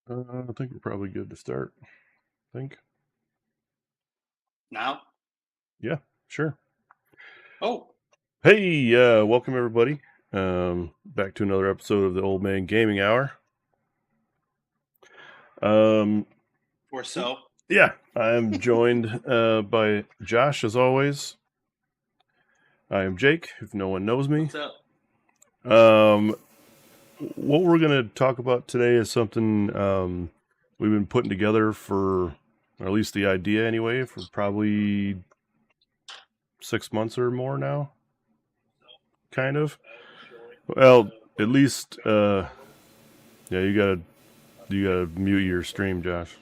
I think we're probably good to start. I think. Now? Yeah, sure. Oh, Hey, welcome everybody. Back to another episode of the Old Man Gaming Hour. Um, or so. yeah, I'm joined by Josh as always. I am Jake, if no one knows me. What's up? Um, what we're going to talk about today is something we've been putting together for, or at least the idea anyway, for probably 6 months or more now. Kind of. Well, at least, yeah, you gotta mute your stream, Josh.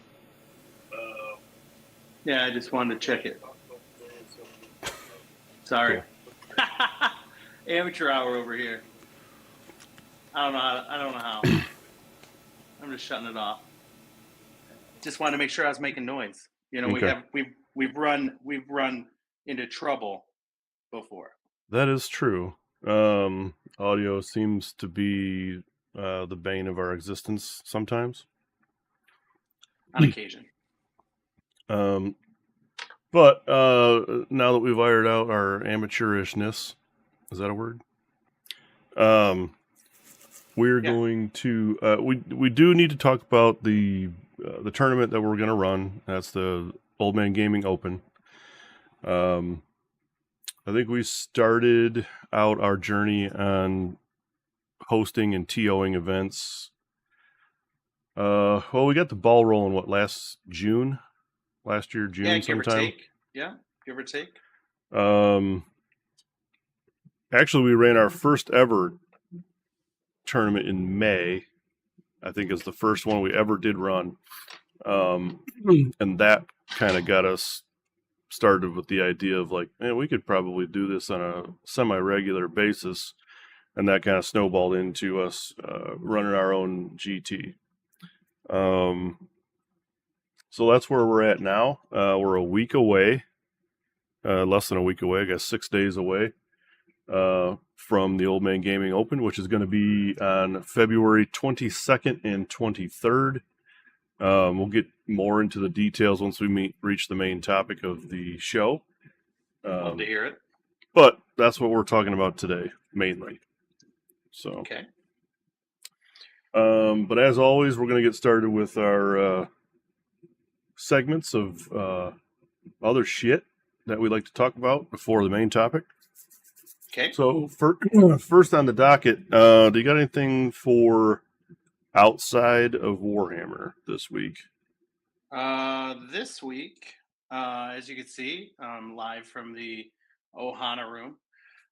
Yeah, I just wanted to check it. Sorry. Cool. Amateur hour over here. I don't know how. I'm just shutting it off. Just wanted to make sure I was making noise. You know, Okay. we've run into trouble before. That is true. Audio seems to be the bane of our existence sometimes. On occasion. Um, but now that we've ironed out our amateurishness, is that a word? We're going to we do need to talk about the tournament that we're going to run. That's the Old Man Gaming Open. I think we started out our journey on hosting and TOing events. Well, we got the ball rolling, last June? Last year, June give or sometime? take. Yeah, give or take. Actually, we ran our first ever tournament in May. I think is the first one we ever did run. And that kind of got us started with the idea of like, man, we could probably do this on a semi-regular basis. And that kind of snowballed into us running our own GT. So that's where we're at now. We're a week away, less than a week away, I guess 6 days away from the Old Man Gaming Open, which is going to be on February 22nd and 23rd. We'll get more into the details once we reach the main topic of the show. Love to hear it. But that's what we're talking about today, mainly. So, okay. But as always, we're going to get started with our segments of other shit that we like to talk about before the main topic. Okay. So, first on the docket, do you got anything for outside of Warhammer this week? This week, as you can see, I'm live from the Ohana room.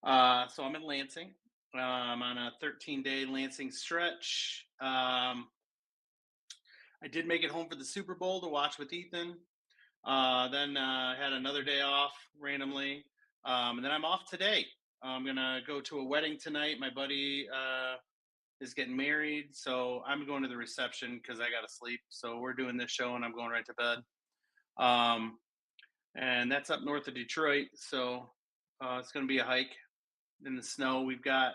So I'm in Lansing. I'm on a 13-day Lansing stretch. I did make it home for the Super Bowl to watch with Ethan. Then had another day off randomly. And then I'm off today. I'm going to go to a wedding tonight. My buddy is getting married. So I'm going to the reception because I got to sleep. So we're doing this show and I'm going right to bed. And that's up north of Detroit. So it's going to be a hike in the snow. We've got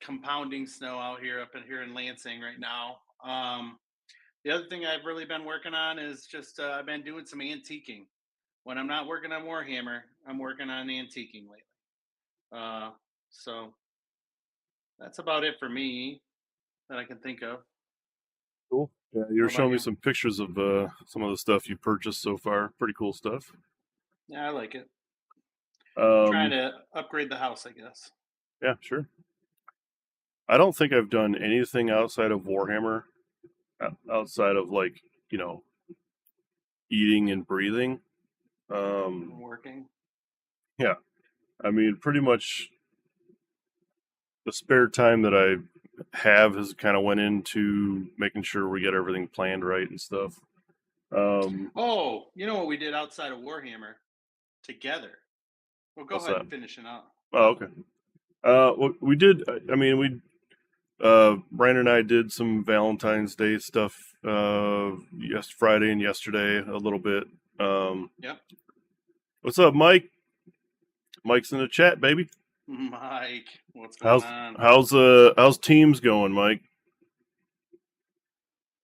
compounding snow out here in Lansing right now. The other thing I've really been working on is just I've been doing some antiquing. When I'm not working on Warhammer, I'm working on antiquing lately. So that's about it for me that I can think of. Cool. Yeah, you were showing me some pictures of some of the stuff you purchased so far. Pretty cool stuff. Yeah, I like it. Trying to upgrade the house, I guess. Yeah, sure. I don't think I've done anything outside of Warhammer, outside of like, eating and breathing. Working. Yeah. I mean, pretty much the spare time that I have has kind of went into making sure we get everything planned right and stuff. Oh, you know what we did outside of Warhammer together? Well, go ahead and finish it up. Oh, okay. Well, we did. I mean, Brian and I did some Valentine's Day stuff. Friday and yesterday a little bit. Yep. What's up, Mike? Mike's in the chat, baby. Mike, what's going on? How's teams going, Mike?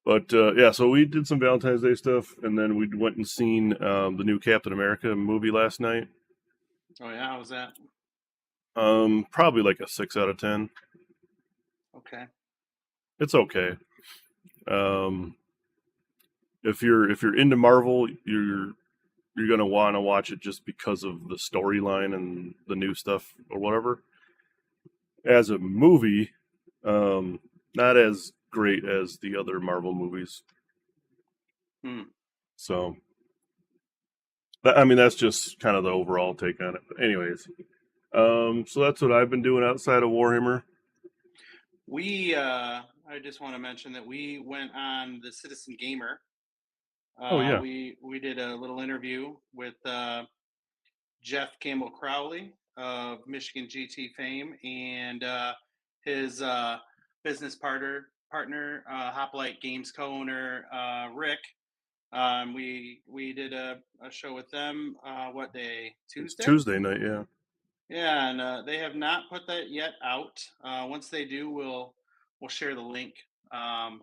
But yeah, so we did some Valentine's Day stuff, and then we went and seen the new Captain America movie last night. Oh yeah, how was that? Probably like a 6 out of 10. Okay. It's okay. Um, if you're into Marvel, you're gonna want to watch it just because of the storyline and the new stuff or whatever. As a movie, not as great as the other Marvel movies. Hmm. So, I mean, that's just kind of the overall take on it. But anyways, so that's what I've been doing outside of Warhammer. I just want to mention that we went on the Citizen Gamer. Oh yeah, We did a little interview with Jeff Campbell Crowley of Michigan GT fame and his business partner Hoplite Games co-owner Rick. We did a show with them. What day? it's Tuesday. Tuesday night. Yeah, Yeah, and they have not put that yet out. Once they do, we'll share the link. It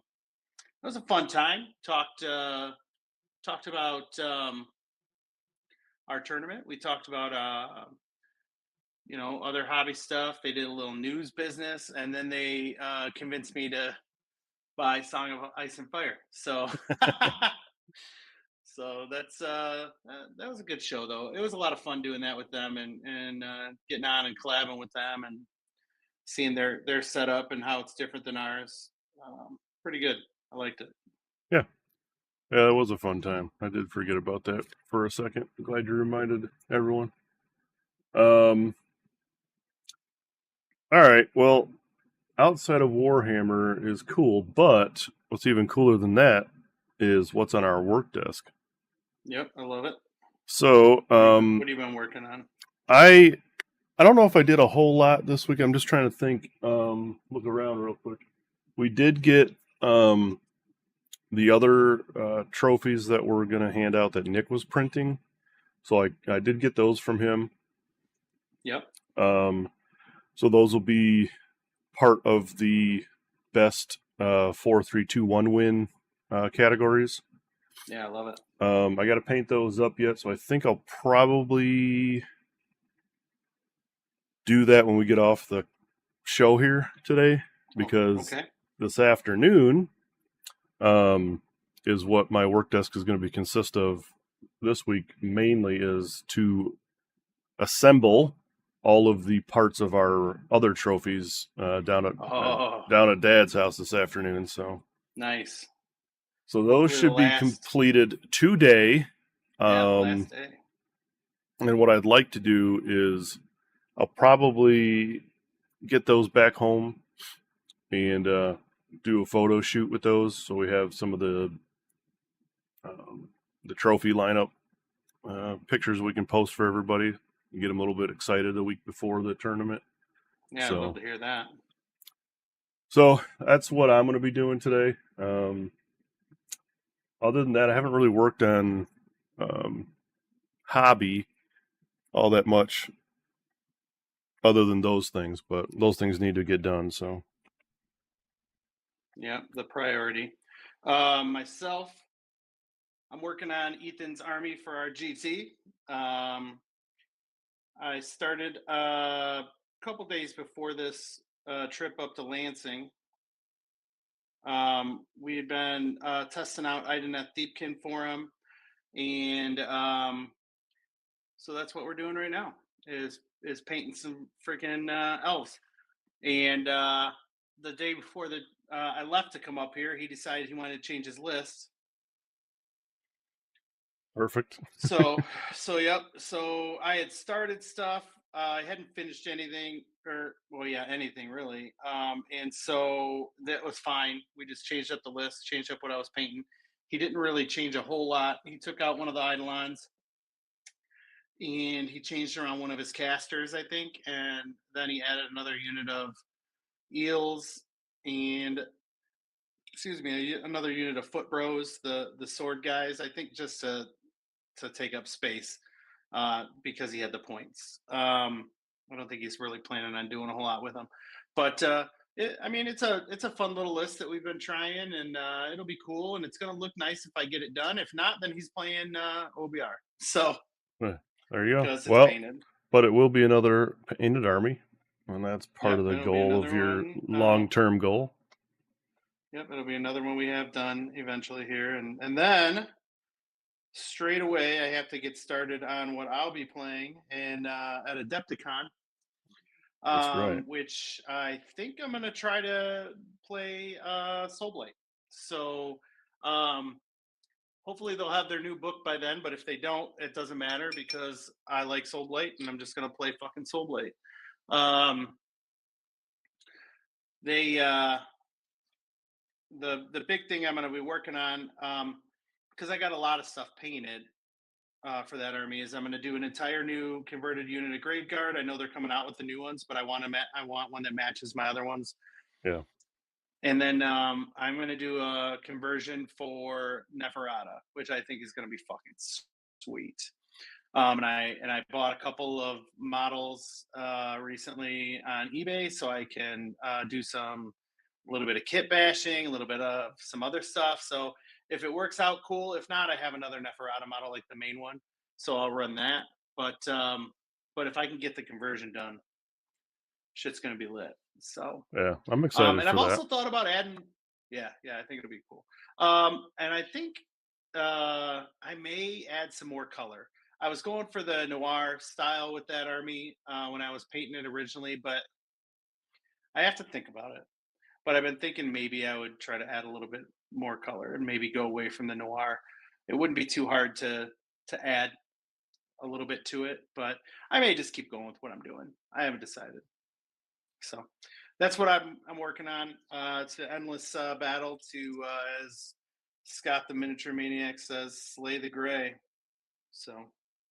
was a fun time. Talked about our tournament. We talked about other hobby stuff. They did a little news business, and then they convinced me to buy Song of Ice and Fire. So so that was a good show though. It was a lot of fun doing that with them and getting on and collabing with them and seeing their setup and how it's different than ours. Pretty good. I liked it. yeah, yeah. It was a fun time. I did forget about that for a second. Glad you reminded everyone. Um, all right. Well, outside of Warhammer is cool, but what's even cooler than that is what's on our work desk. Yep, I love it. So, What have you been working on? I I don't know if I did a whole lot this week. I'm just trying to think. Look around real quick. We did get the other trophies that we're going to hand out that Nick was printing. So I did get those from him. Yep. Um, so those will be part of the best 4-3-2-1 win categories. Yeah, I love it. I got to paint those up yet, so I think I'll probably do that when we get off the show here today, Oh, because okay. this afternoon is what my work desk is going to be consist of this week. Mainly is to assemble all of the parts of our other trophies Oh, down at Dad's house this afternoon. nice. So those Hopefully the should be last. completed today. Yeah, the Um, last day. and what I'd like to do is I'll probably get those back home and do a photo shoot with those, so we have some of the trophy lineup pictures we can post for everybody and get them a little bit excited a week before the tournament. Yeah, I'd love So, to hear that. so that's what I'm going to be doing today. Other than that, I haven't really worked on um, hobby all that much, other than those things. But those things need to get done. So, Yeah, the priority. Myself, I'm working on Ethan's army for our GT. Um, I started a couple days before this trip up to Lansing. We had been testing out Idanet Thiepkin for him, and so that's what we're doing right now. Is painting some freaking elves. And the day before I left to come up here, he decided he wanted to change his list. perfect. So yep. So I had started stuff. I hadn't finished anything, or well, yeah, anything really. And so that was fine. We just changed up the list, changed up what I was painting. He didn't really change a whole lot. He took out one of the eidolons and he changed around one of his casters, I think, and then he added another unit of eels and excuse me, another unit of foot bros, the sword guys, I think, just to take up space because he had the points. I don't think he's really planning on doing a whole lot with them, but I mean, it's a fun little list that we've been trying, and it'll be cool, and it's gonna look nice if I get it done. If not, then he's playing OBR. So Eh, There you go. because it's Well, painted. but it will be another painted army, and that's part Yep, of the it'll be goal of another your one. long-term goal. Yep, it'll be another one we have done eventually here, and then straight away I have to get started on what I'll be playing and at Adepticon, That's right. which I think I'm gonna try to play Soulblight. So um, hopefully they'll have their new book by then. But if they don't, it doesn't matter because I like Soulblight and I'm just gonna play fucking Soulblight. Um, they the big thing I'm gonna be working on because I got a lot of stuff painted for that army is I'm going to do an entire new converted unit of Grave Guard. I know they're coming out with the new ones, but I want one that matches my other ones. Yeah. And then I'm going to do a conversion for Neferata, which I think is going to be fucking sweet. And I bought a couple of models recently on eBay, so I can do some a little bit of kit bashing, a little bit of some other stuff. So if it works out, cool. If not, I have another Neferata model like the main one, so I'll run that. But if I can get the conversion done, shit's gonna be lit. So Yeah, I'm excited and I've for that. also thought about adding. Yeah, I think it'll be cool. And I think I may add some more color. I was going for the noir style with that army when I was painting it originally, but I have to think about it. But I've been thinking maybe I would try to add a little bit more color and maybe go away from the noir. It wouldn't be too hard to add a little bit to it, but I may just keep going with what I'm doing. I haven't decided. So that's what I'm working on. It's an endless battle to, as Scott the Miniature Maniac says, slay the gray. So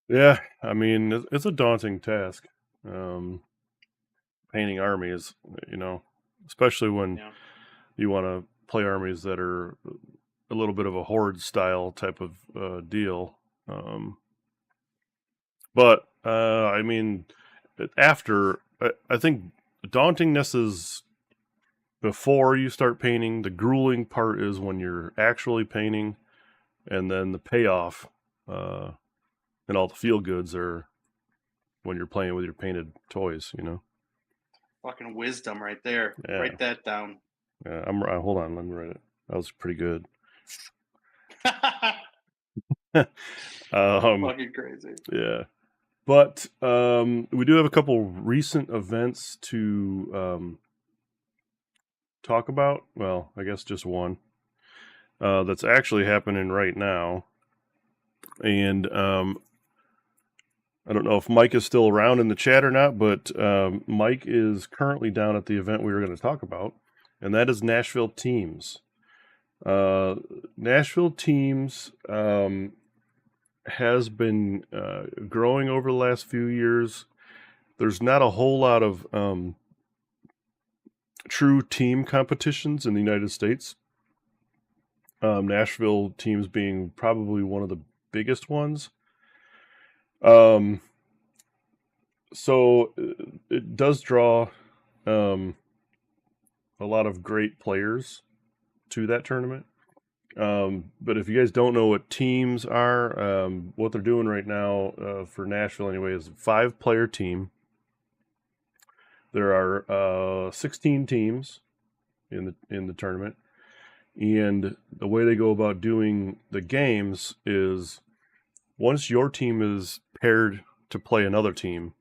Yeah, I mean, it's a daunting task. Um, Painting armies, especially when yeah, you want to play armies that are a little bit of a horde style type of deal. But I mean, after I think dauntingness is before you start painting. The grueling part is when you're actually painting, and then the payoff uh, and all the feel goods are when you're playing with your painted toys. fucking wisdom right there. Yeah. Write that down. Hold on. Let me write it. That was pretty good. Fucking crazy. Yeah. But we do have a couple recent events to talk about. Well, I guess just one that's actually happening right now. And I don't know if Mike is still around in the chat or not, but Mike is currently down at the event we were going to talk about, and that is Nashville Teams. Nashville Teams has been growing over the last few years. There's not a whole lot of true team competitions in the United States. Nashville Teams being probably one of the biggest ones. So it does draw a lot of great players to that tournament. But if you guys don't know what teams are, what they're doing right now for Nashville anyway is a 5-player team. There are 16 teams in the tournament, and the way they go about doing the games is once your team is paired to play another team,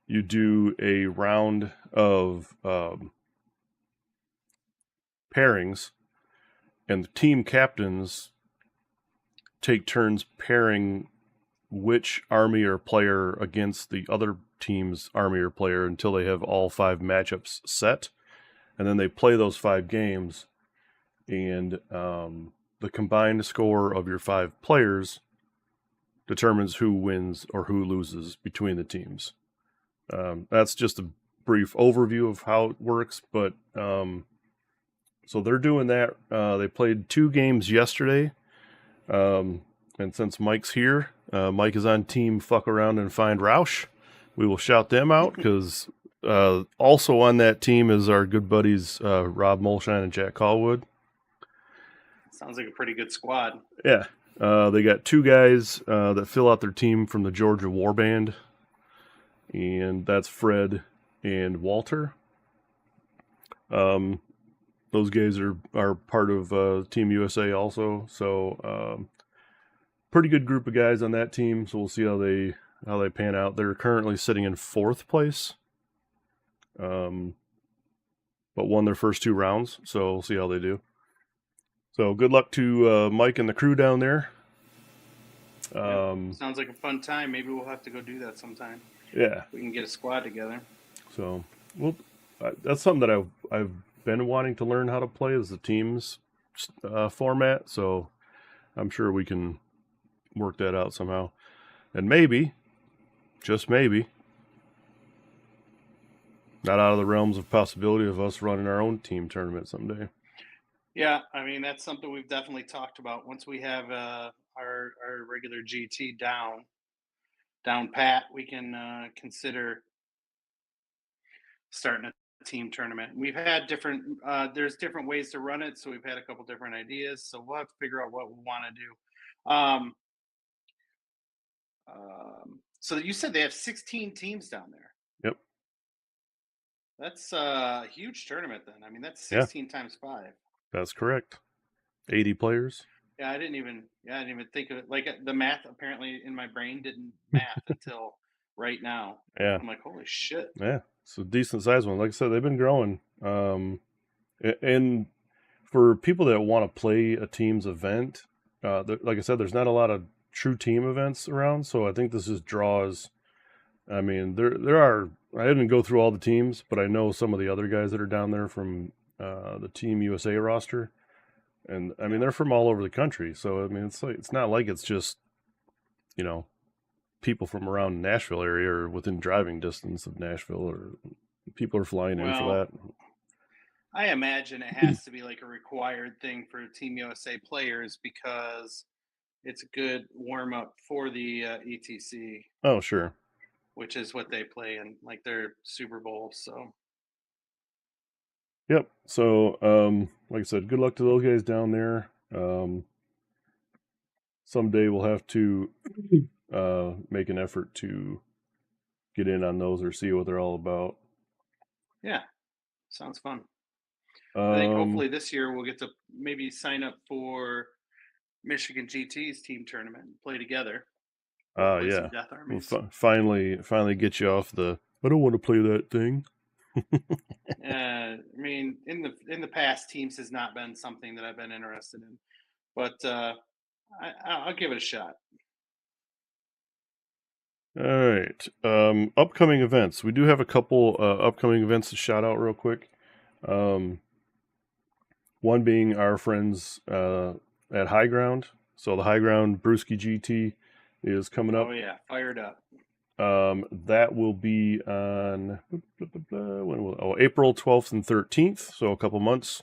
you do a round of pairings, and the team captains take turns pairing which army or player against the other team's army or player until they have all 5 matchups set. And then they play those 5 games, and the combined score of your 5 players determines who wins or who loses between the teams. That's just a brief overview of how it works, but so they're doing that. They played 2 games yesterday, and since Mike's here, Mike is on team Fuck Around and Find Roush. We will shout them out because Also on that team is our good buddies Rob Molshine and Jack Callwood. Sounds like a pretty good squad. Yeah. They got two guys that fill out their team from the Georgia War Band, and that's Fred and Walter. Those guys are part of Team USA also, so pretty good group of guys on that team. So we'll see how they pan out. They're currently sitting in 4th place, but won their first 2 rounds. So we'll see how they do. So good luck to Mike and the crew down there. Sounds like a fun time. Maybe we'll have to go do that sometime. Yeah, we can get a squad together. So, well, that's something that I've been wanting to learn how to play is the teams format. So I'm sure we can work that out somehow, and maybe, just maybe, not out of the realms of possibility of us running our own team tournament someday. Yeah, I mean that's something we've definitely talked about. Once we have our regular GT down pat, we can consider starting a team tournament. We've had different there's different ways to run it, so we've had a couple different ideas. So we'll have to figure out what we want to do. So you said they have 16 teams down there. Yep. That's a huge tournament then. I mean, that's 16 times 5. That's correct. 80 players. Yeah, I didn't even think of it. Like the math apparently in my brain didn't math until right now. Yeah. I'm like, holy shit. Yeah. It's a decent sized one. Like I said, they've been growing. And for people that want to play a team's event, like I said, there's not a lot of true team events around. So I think this just draws. I mean, there are. I didn't go through all the teams, but I know some of the other guys that are down there from the Team USA roster, and I mean they're from all over the country. So I mean it's not like it's just people from around Nashville area or within driving distance of Nashville, or people are flying in for that. I imagine it has to be like a required thing for Team USA players because it's a good warm up for the ETC. Oh, sure. Which is what they play in, like their Super Bowl. So, yep. So, like I said, good luck to those guys down there. Someday we'll have to make an effort to get in on those or see what they're all about. Yeah, sounds fun. I think hopefully this year we'll get to maybe sign up for Michigan GT's team tournament and play together. Yeah. We'll finally get you off the. I don't want to play that thing. I mean, in the past, teams has not been something that I've been interested in, but I'll give it a shot. All right. Upcoming events. We do have a couple upcoming events to shout out real quick. One being our friends at High Ground. So the High Ground Brewski GT is coming up. Oh yeah, fired up. That will be on April 12th and 13th, so a couple months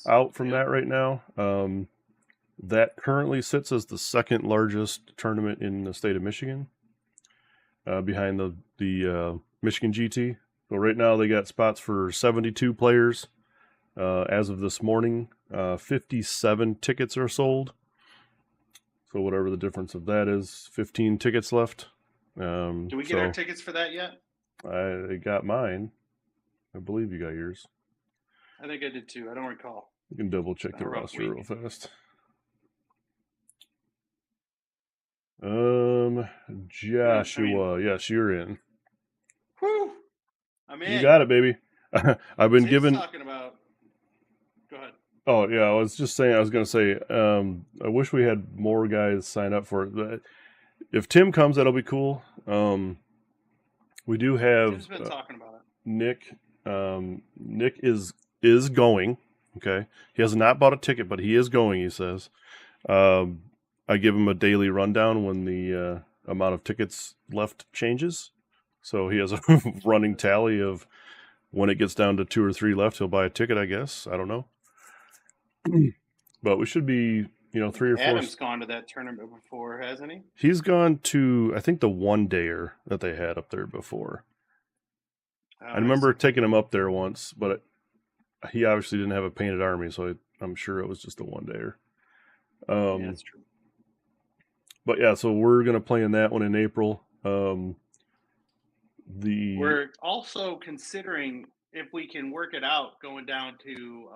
out from that right now. That currently sits as the second largest tournament in the state of Michigan, behind the Michigan GT. So right now they got spots for 72 players. As of this morning, 57 tickets are sold. So whatever the difference of that is, 15 tickets left. Do we get our tickets for that yet? I got mine. I believe you got yours. I think I did too. I don't recall. You can double check the roster real fast. Joshua, yes, you're in. Whew! I'm in. You got it, baby. I've been given. Talking about. Go ahead. Oh yeah, I was going to say. I wish we had more guys sign up for it. But if Tim comes, that'll be cool. We do have. Tim's been talking about it. Nick. Nick is going. Okay, he has not bought a ticket, but he is going. He says. I give him a daily rundown when the amount of tickets left changes. So he has a running tally of when it gets down to 2 or 3 left, he'll buy a ticket, I guess. I don't know. But we should be, 3 or 4. Adam's gone to that tournament before, hasn't he? He's gone to, I think, the one-dayer that they had up there before. I Oh, that's remember so cool. taking him up there once, but he obviously didn't have a painted army, so I'm sure it was just a one-dayer. Yeah, that's true. But yeah, so we're gonna play in that one in April. The We're also considering if we can work it out going down to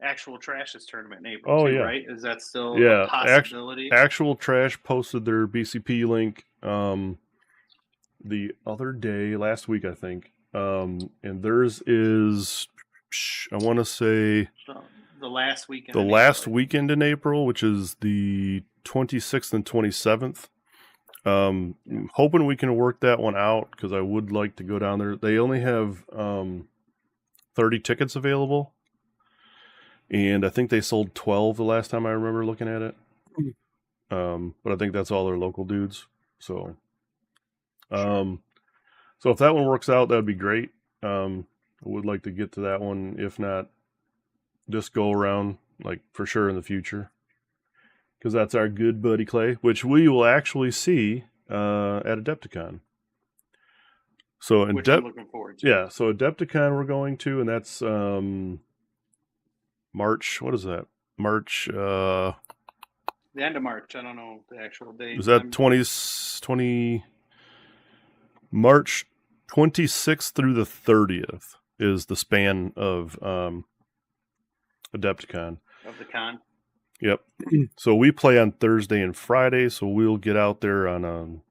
actual trashes tournament in April Oh too, yeah, right? Is that still a yeah. possibility? Actual Trash posted their BCP link the other day, last week I think. And theirs is, I want to say, The last weekend the in April, last I think. weekend in April, which is the 26th and 27th. Yeah. Hoping we can work that one out because I would like to go down there. They only have 30 tickets available, and I think they sold 12 the last time I remember looking at it. But I think that's all their local dudes. So, Sure. so if that one works out, that'd be great. I would like to get to that one, if not this go around, like for sure in the future, because that's our good buddy Clay, which we will actually see at Adepticon. So Which I'm looking forward to. yeah, so Adepticon we're going to, and that's March. What is that? March. The end of March. I don't know the actual date. Is that 20 March 26th through the 30th is the span of Adepticon. Of the con. Yep. So we play on Thursday and Friday, so we'll get out there on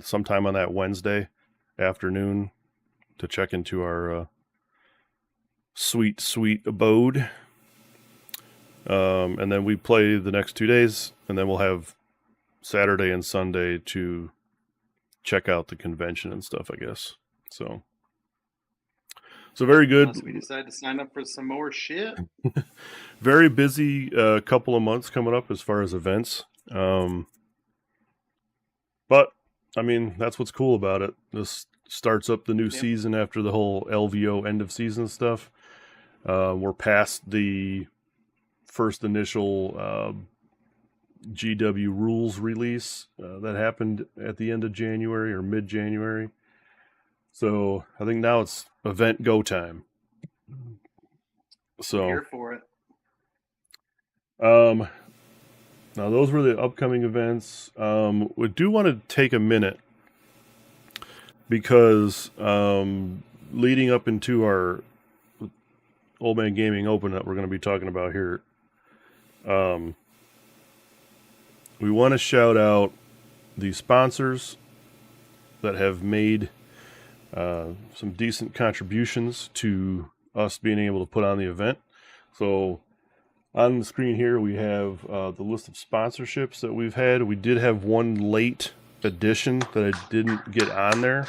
sometime on that Wednesday afternoon to check into our sweet abode. And then we play the next 2 days, and then we'll have Saturday and Sunday to check out the convention and stuff, I guess. So very good. Unless we decide to sign up for some more shit. Very busy couple of months coming up as far as events. But I mean, that's what's cool about it. This starts up the new season after the whole LVO end of season stuff. We're past the first initial GW rules release that happened at the end of January or mid-January. So I think now it's event go time. So I'm here for it. Now those were the upcoming events. We do want to take a minute because leading up into our Old Man Gaming Open that we're going to be talking about here, we want to shout out the sponsors that have made some decent contributions to us being able to put on the event. So on the screen here, we have the list of sponsorships that we've had. We did have one late addition that I didn't get on there.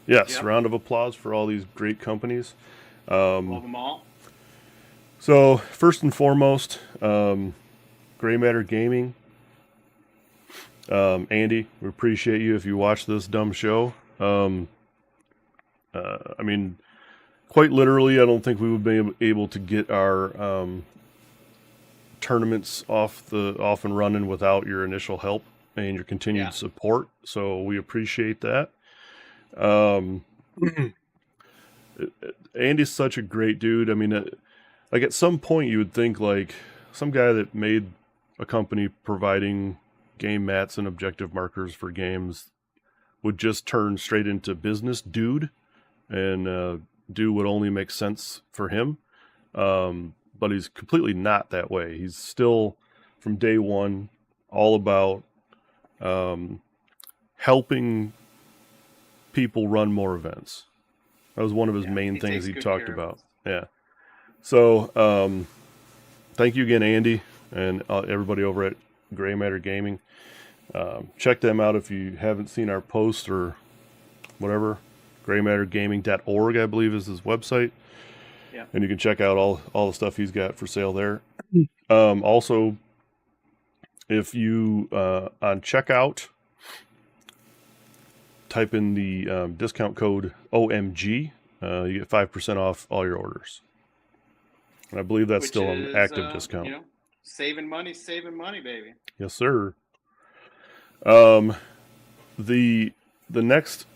Yes, yep. Round of applause for all these great companies. Love them all. So first and foremost, Gray Matter Gaming. Andy, we appreciate you if you watch this dumb show. I mean, quite literally, I don't think we would be able to get our tournaments off and running without your initial help and your continued support. So we appreciate that. Andy's such a great dude. I mean, like at some point you would think like some guy that made a company providing game mats and objective markers for games would just turn straight into business dude and do what only makes sense for him. But he's completely not that way. He's still, from day one, all about helping people run more events. That was one of his main things he talked about. Yeah. So, thank you again, Andy, and everybody over at Gray Matter Gaming. Check them out if you haven't seen our post or whatever. graymattergaming.org, I believe, is his website. Yeah. And you can check out all the stuff he's got for sale there. Also, if you, on checkout, type in the discount code OMG, you get 5% off all your orders. And I believe that's still an active discount. You know, saving money, baby. Yes, sir. The next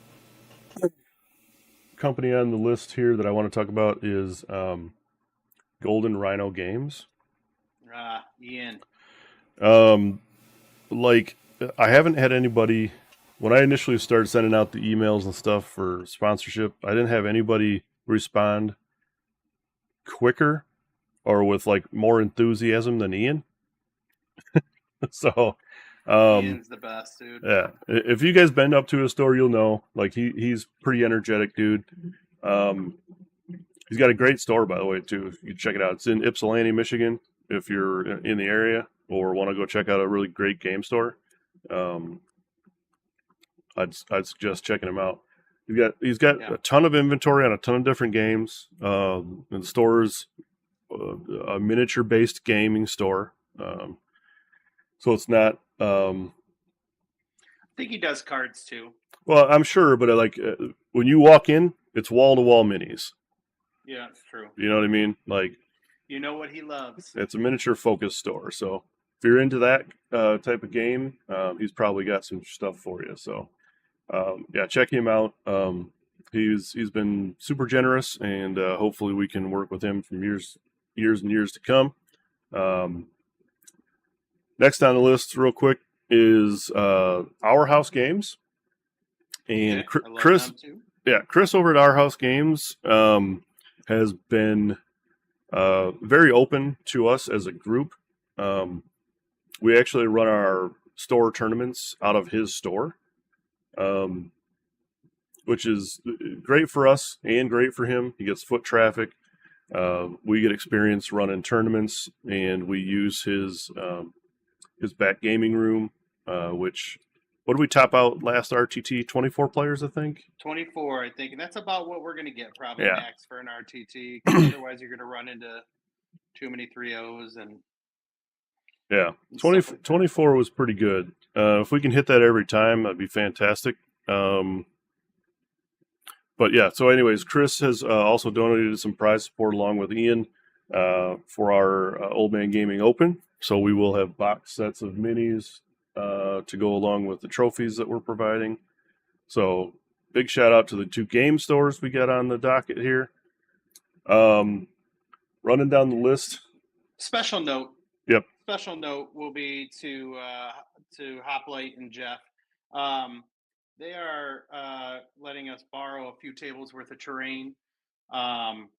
company on the list here that I want to talk about is Golden Rhino Games. Ian. Like, I haven't had anybody, when I initially started sending out the emails and stuff for sponsorship, I didn't have anybody respond quicker or with like more enthusiasm than Ian. So, Ian's the best, dude. yeah, if you guys been up to his store, you'll know. Like he's pretty energetic, dude. He's got a great store, by the way, too. If you check it out, it's in Ypsilanti, Michigan. If you're in the area or want to go check out a really great game store, I'd suggest checking him out. He's got a ton of inventory on a ton of different games. And the store's a miniature based gaming store, so it's not. I think he does cards too. Well, I'm sure, but when you walk in, it's wall to wall minis. Yeah, it's true. You know what I mean? Like, you know what he loves. It's a miniature focus store, so if you're into that type of game, he's probably got some stuff for you. So, yeah, check him out. He's been super generous, and hopefully we can work with him from years and years to come. Next on the list, real quick, is Our House Games, and Chris. Yeah, Chris over at Our House Games has been very open to us as a group. We actually run our store tournaments out of his store, which is great for us and great for him. He gets foot traffic. We get experience running tournaments, and we use his back gaming room, which, what did we top out last RTT? 24 players, I think? 24, I think. And that's about what we're going to get, probably max for an RTT. Otherwise, you're going to run into too many 3-0s. And yeah, 24 was pretty good. If we can hit that every time, that'd be fantastic. But yeah, so anyways, Chris has also donated some prize support along with Ian for our Old Man Gaming Open. So we will have box sets of minis to go along with the trophies that we're providing. So big shout out to the 2 game stores we got on the docket here. Running down the list. Special note. Yep. Special note will be to Hoplite and Jeff. They are letting us borrow a few tables worth of terrain. And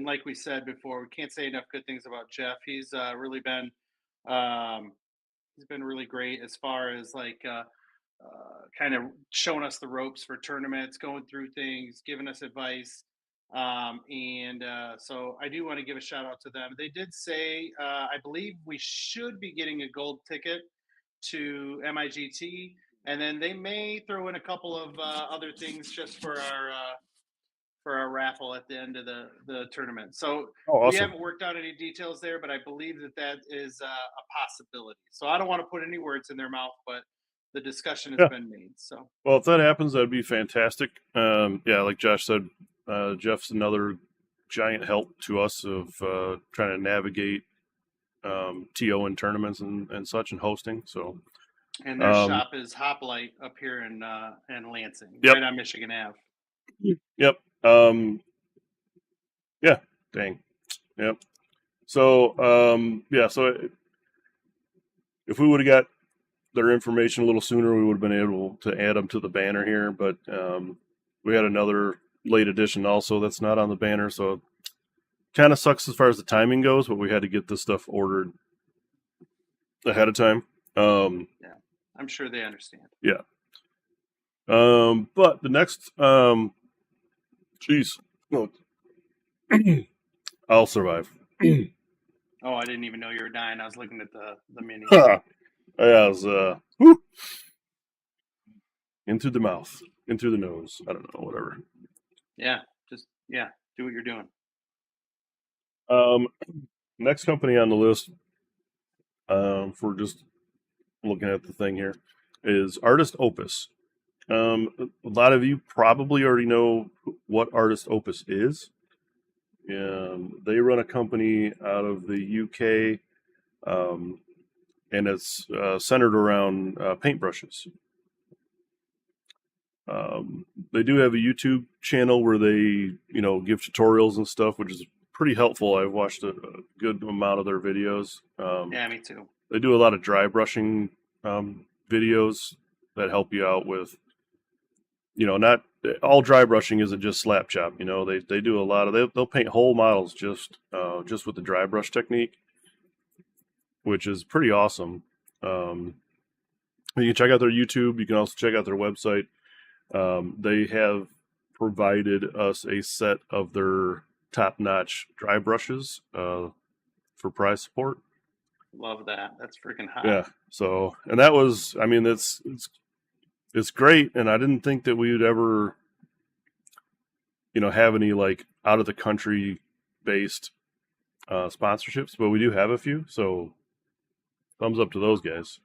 like we said before, we can't say enough good things about Jeff. He's really been really great as far as kind of showing us the ropes for tournaments, going through things, giving us advice. So I do want to give a shout out to them. They did say, I believe we should be getting a gold ticket to MIGT, and then they may throw in a couple of other things just for our raffle at the end of the tournament. So awesome. We haven't worked out any details there, but I believe that is a possibility. So I don't want to put any words in their mouth, but the discussion has been made. So, well, if that happens, that'd be fantastic. Yeah, like Josh said, Jeff's another giant help to us of trying to navigate TO in tournaments and such and hosting. So, and their shop is Hoplite up here in Lansing, right on Michigan Ave. Yep. Yeah. Dang. Yep. So, So if we would have got their information a little sooner, we would have been able to add them to the banner here. But we had another late edition also that's not on the banner, so kind of sucks as far as the timing goes. But we had to get this stuff ordered ahead of time. Yeah, I'm sure they understand. Yeah. But the next, I'll survive. Oh, I didn't even know you were dying. I was looking at the mini. Yeah, it was into the mouth, into the nose. I don't know, whatever. Yeah, do what you're doing. Next company on the list, for just looking at the thing here, is Artist Opus. A lot of you probably already know what Artist Opus is. They run a company out of the UK, and it's centered around paintbrushes. They do have a YouTube channel where they, give tutorials and stuff, which is pretty helpful. I've watched a good amount of their videos. Yeah, me too. They do a lot of dry brushing videos that help you out with, not all dry brushing isn't just slap chop. They do a lot of they'll paint whole models just with the dry brush technique, which is pretty awesome. You can check out their YouTube. You can also check out their website. They have provided us a set of their top-notch dry brushes for prize support. Love that. That's freaking hot. Yeah. So, and that was, I mean, it's great, and I didn't think that we would ever, have any like out of the country based sponsorships, but we do have a few. So, thumbs up to those guys.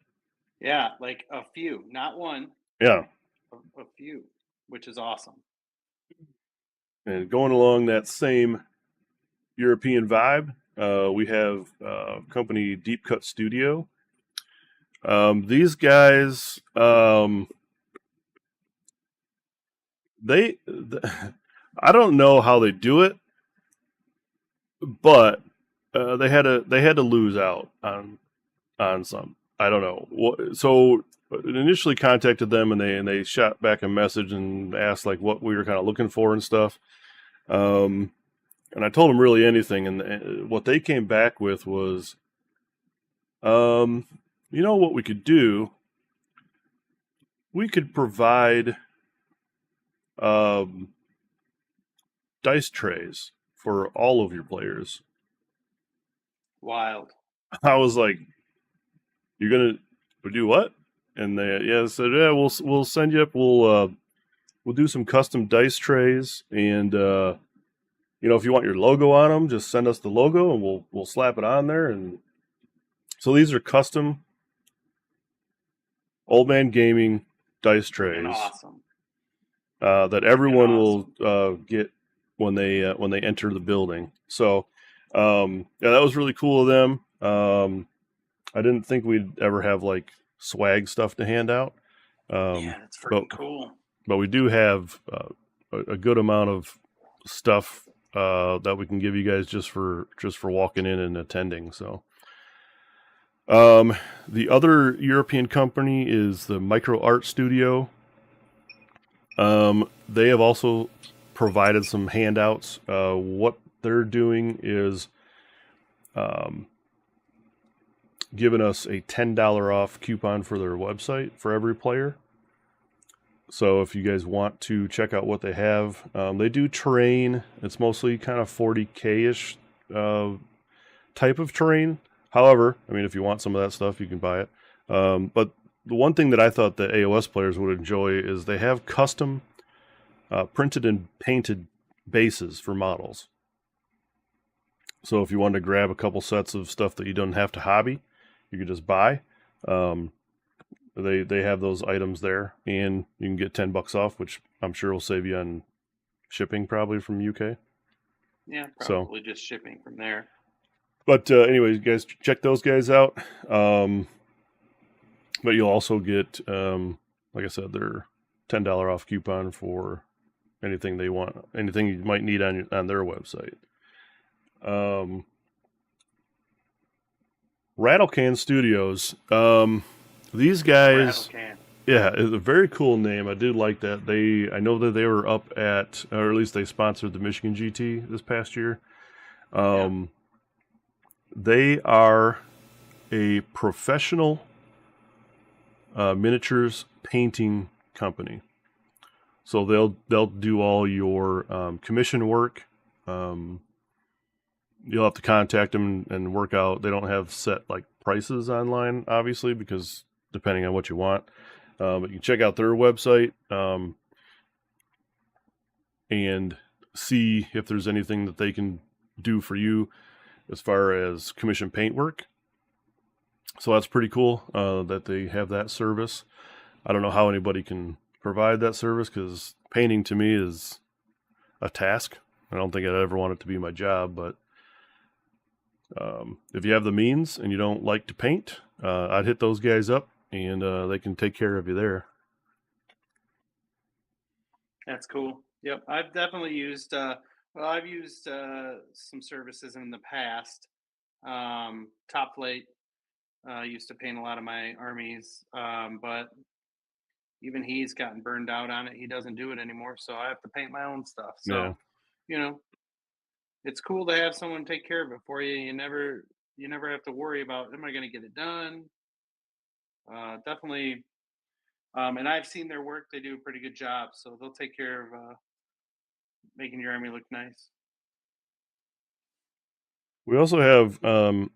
Yeah, like a few, not one. Yeah. A few, which is awesome. And going along that same European vibe, we have company Deep Cut Studio. These guys, I don't know how they do it, but they had to lose out on some. I don't know. So initially contacted them, and they shot back a message and asked like what we were kind of looking for and stuff. And I told them really anything, and what they came back with was, what we could do? We could provide dice trays for all of your players. Wild. I was like, "You're gonna do what?" And they said, "Yeah, we'll send you up. We'll do some custom dice trays, and if you want your logo on them, just send us the logo, and we'll slap it on there." And so these are custom Old Man Gaming dice trays. Awesome. That everyone will get when they enter the building. So that was really cool of them. I didn't think we'd ever have like swag stuff to hand out. Yeah, that's freaking cool. But we do have a good amount of stuff that we can give you guys just for walking in and attending. So the other European company is the Micro Art Studio. They have also provided some handouts. What they're doing is giving us a $10 off coupon for their website for every player. So if you guys want to check out what they have, they do terrain. It's mostly kind of 40K-ish type of terrain. However, I mean, if you want some of that stuff, you can buy it. But the one thing that I thought the AoS players would enjoy is they have custom printed and painted bases for models. So if you wanted to grab a couple sets of stuff that you don't have to hobby, you could just buy. They have those items there, and you can get $10 off, which I'm sure will save you on shipping probably from UK. Yeah, probably just shipping from there. But anyways, guys, check those guys out. But you'll also get, like I said, their $10 off coupon for anything they want, anything you might need on their website. Rattlecan Studios. These guys, yeah, it's a very cool name. I did like that. I know that they were up at, or at least they sponsored the Michigan GT this past year. They are a professional miniatures painting company. So they'll do all your commission work. You'll have to contact them and work out. They don't have set like prices online, obviously, because depending on what you want. But you can check out their website and see if there's anything that they can do for you as far as commission paint work. So that's pretty cool that they have that service. I don't know how anybody can provide that service, because painting to me is a task. I don't think I'd ever want it to be my job, but if you have the means and you don't like to paint, I'd hit those guys up, and they can take care of you there. That's cool. Yep, I've definitely used. I've used some services in the past. Top Plate used to paint a lot of my armies, but even he's gotten burned out on it. He doesn't do it anymore, so I have to paint my own stuff. Yeah. So, you know, it's cool to have someone take care of it for you. You never have to worry about, am I going to get it done? Definitely. And I've seen their work; they do a pretty good job. So they'll take care of making your army look nice. We also have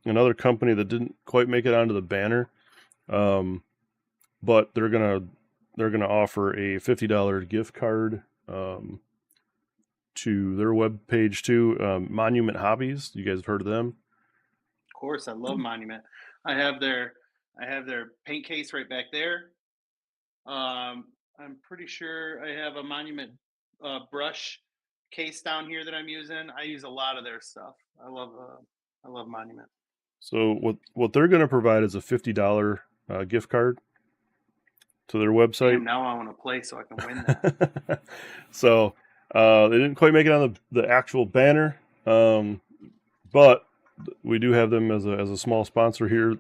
another company that didn't quite make it onto the banner, um, but they're gonna offer a $50 gift card to their web page too. Monument Hobbies. You guys have heard of them? Of course, I love Monument. I have their I have their paint case right back there. I'm pretty sure I have a Monument brush case down here that I'm using. I use a lot of their stuff. I love Monument. So what they're gonna provide is a $50 gift card to their website. Damn, now I want to play so I can win that. So they didn't quite make it on the actual banner, but we do have them as a small sponsor here,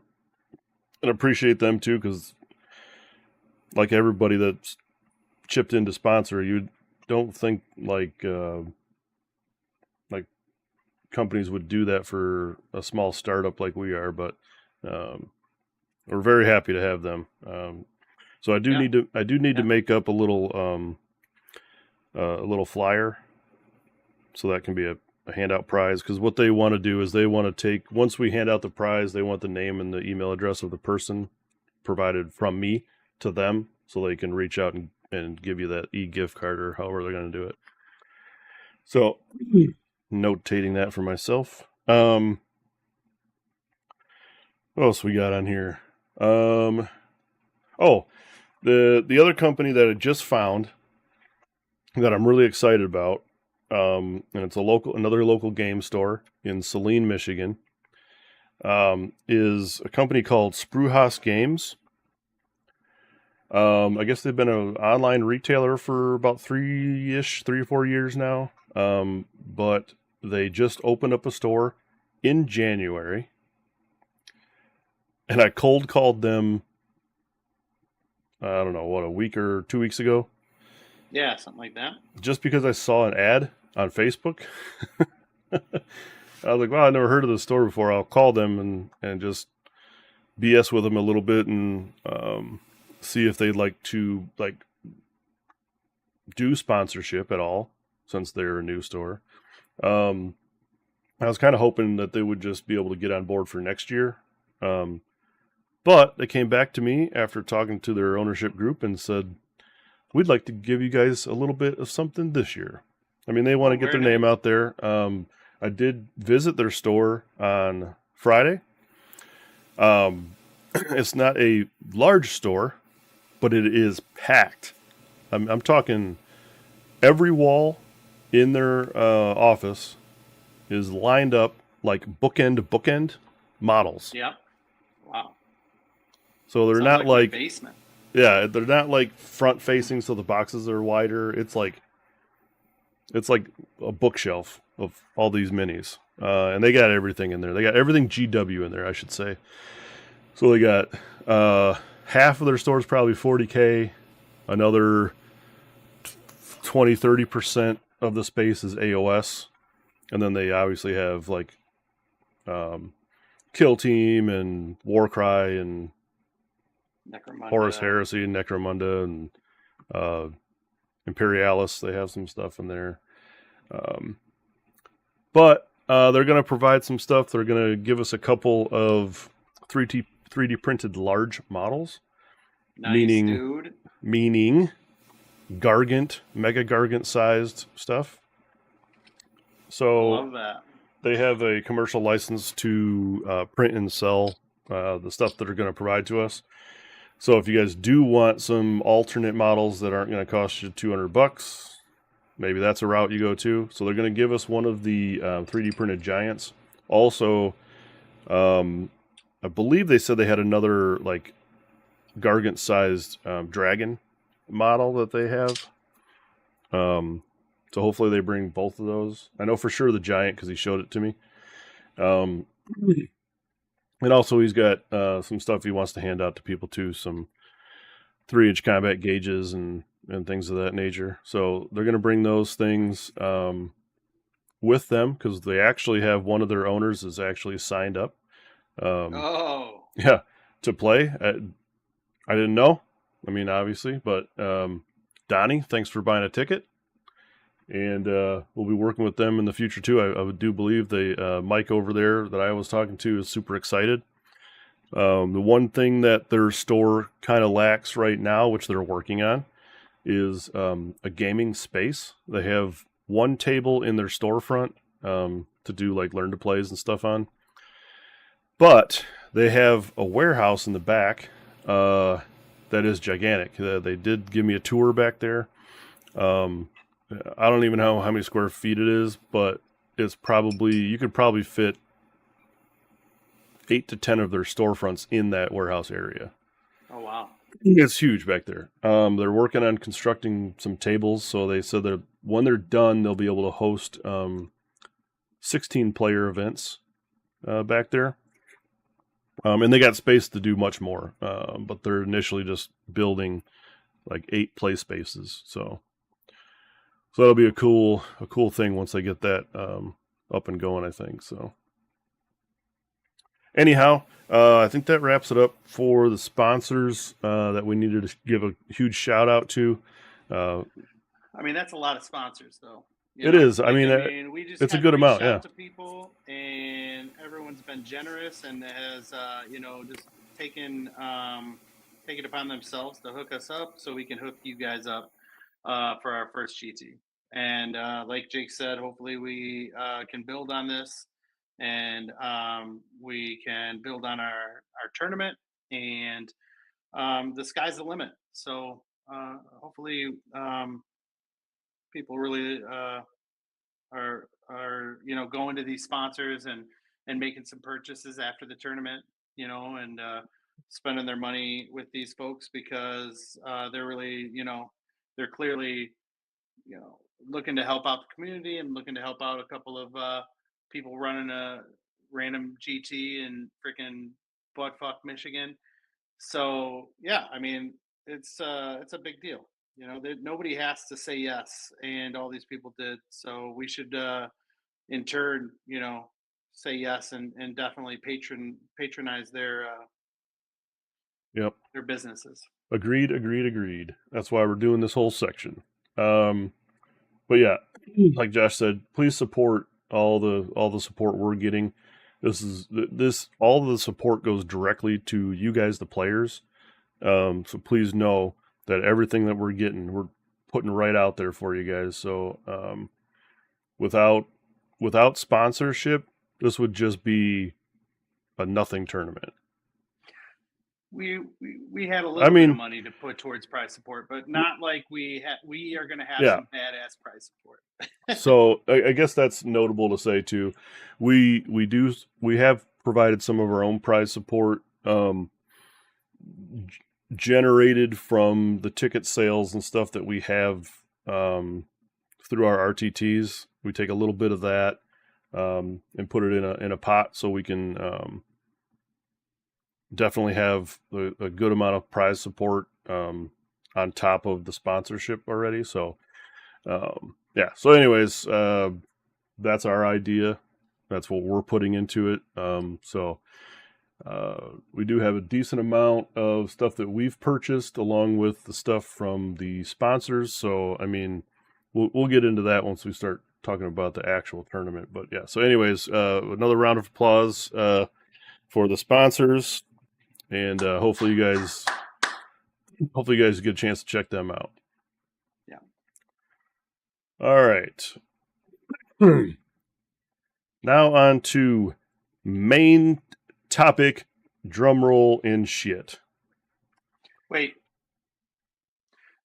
and appreciate them too, because like everybody that's chipped in to sponsor, you don't think like companies would do that for a small startup like we are, but um, we're very happy to have them. So Yeah, I do need to yeah. make up a little flyer, so that can be a handout prize, because what they want to do is they want to take, once we hand out the prize, they want the name and the email address of the person provided from me to them, so they can reach out and give you that e-gift card or however they're going to do it. So notating that for myself. What else we got on here? Oh, the other company that I just found that I'm really excited about, and it's another local game store in Saline, Michigan, is a company called Spruhaus Games. I guess they've been an online retailer for about 3 or 4 years now. But they just opened up a store in January, and I cold called them. I don't know what, a week or 2 weeks ago, Yeah, something like that. just because I saw an ad on Facebook. I was like, "Wow, I never heard of this store before. I'll call them and just BS with them a little bit, and see if they'd like to do sponsorship at all, since they're a new store." Um, I was kind of hoping that they would just be able to get on board for next year. Um, but they came back to me after talking to their ownership group and said, "We'd like to give you guys a little bit of something this year." I mean, they want Oh, to get very their name nice. out there. I did visit their store on Friday. It's not a large store, but it is packed. I'm talking every wall in their office is lined up like bookend to bookend models. Yep. Wow. So they're Sounds not like my like, basement. yeah, they're not like front facing, so the boxes are wider. It's like a bookshelf of all these minis, and they got everything in there. They got everything GW in there, I should say. So they got half of their stores probably 40K, another 20-30% of the space is AoS, and then they obviously have like Kill Team and Warcry and Horus Necromunda. Heresy and Necromunda and uh, Imperialis. They have some stuff in there. Um, but they're going to provide some stuff. They're going to give us a couple of 3D printed large models, Nice, meaning dude. Gargant, Mega Gargant sized stuff. So Love that. they have a commercial license to print and sell the stuff that are going to provide to us. So if you guys do want some alternate models that aren't going to cost you $200, maybe that's a route you go to. So they're going to give us one of the 3D printed giants. Also, I believe they said they had another like Gargant sized dragon model that they have. So hopefully they bring both of those. I know for sure the giant because he showed it to me. Um, and also he's got some stuff he wants to hand out to people too, some 3-inch combat gauges and things of that nature. So they're going to bring those things with them because they actually have one of their owners is actually signed up. Oh, Yeah, to play. I didn't know. I mean, obviously, but Donnie, thanks for buying a ticket. And we'll be working with them in the future too. I do believe the Mike over there that I was talking to is super excited. The one thing that their store kind of lacks right now, which they're working on, is a gaming space. They have one table in their storefront to do like learn to plays and stuff on, but they have a warehouse in the back that is gigantic. They did give me a tour back there. Um, I don't even know how many square feet it is, but it's probably you could probably fit 8 to 10 of their storefronts in that warehouse area. oh wow. It's huge back there. They're working on constructing some tables, so they said that when they're done, they'll be able to host 16-player events back there. And they got space to do much more, but they're initially just building like 8 play spaces. So that'll be a cool thing once they get that up and going, I think. So anyhow, I think that wraps it up for the sponsors that we needed to give a huge shout out to. I mean, that's a lot of sponsors, though. It is. I mean, We just it's a kind of good amount. reached Yeah. out to people, and everyone's been generous and has, just taken take it upon themselves to hook us up, so we can hook you guys up for our first GT. And like Jake said, hopefully we can build on this, and we can build on our tournament, and the sky's the limit. So hopefully. People really are going to these sponsors and making some purchases after the tournament, and spending their money with these folks because they're really they're clearly looking to help out the community and looking to help out a couple of people running a random GT in freaking buttfuck Michigan. So yeah, I mean, it's a big deal. That nobody has to say yes, and all these people did. So we should, in turn, say yes and definitely patronize Yep. their businesses. Agreed. That's why we're doing this whole section. But yeah, like Josh said, please support all the support we're getting. This all the support goes directly to you guys, the players. So please know that everything that we're getting, we're putting right out there for you guys. So without sponsorship, this would just be a nothing tournament. We had a little bit of money to put towards prize support, but not like we are going to have some badass prize support. So I guess that's notable to say too. We have provided some of our own prize support generated from the ticket sales and stuff that we have through our RTTs. We take a little bit of that and put it in a pot so we can definitely have a good amount of prize support on top of the sponsorship already. So yeah. So anyways, that's our idea. That's what we're putting into it. We do have a decent amount of stuff that we've purchased along with the stuff from the sponsors. So, I mean, we'll get into that once we start talking about the actual tournament. But yeah, so anyways, another round of applause for the sponsors, and hopefully you guys get a chance to check them out. Yeah. All right. Now on to main topic, drum roll and shit. Wait.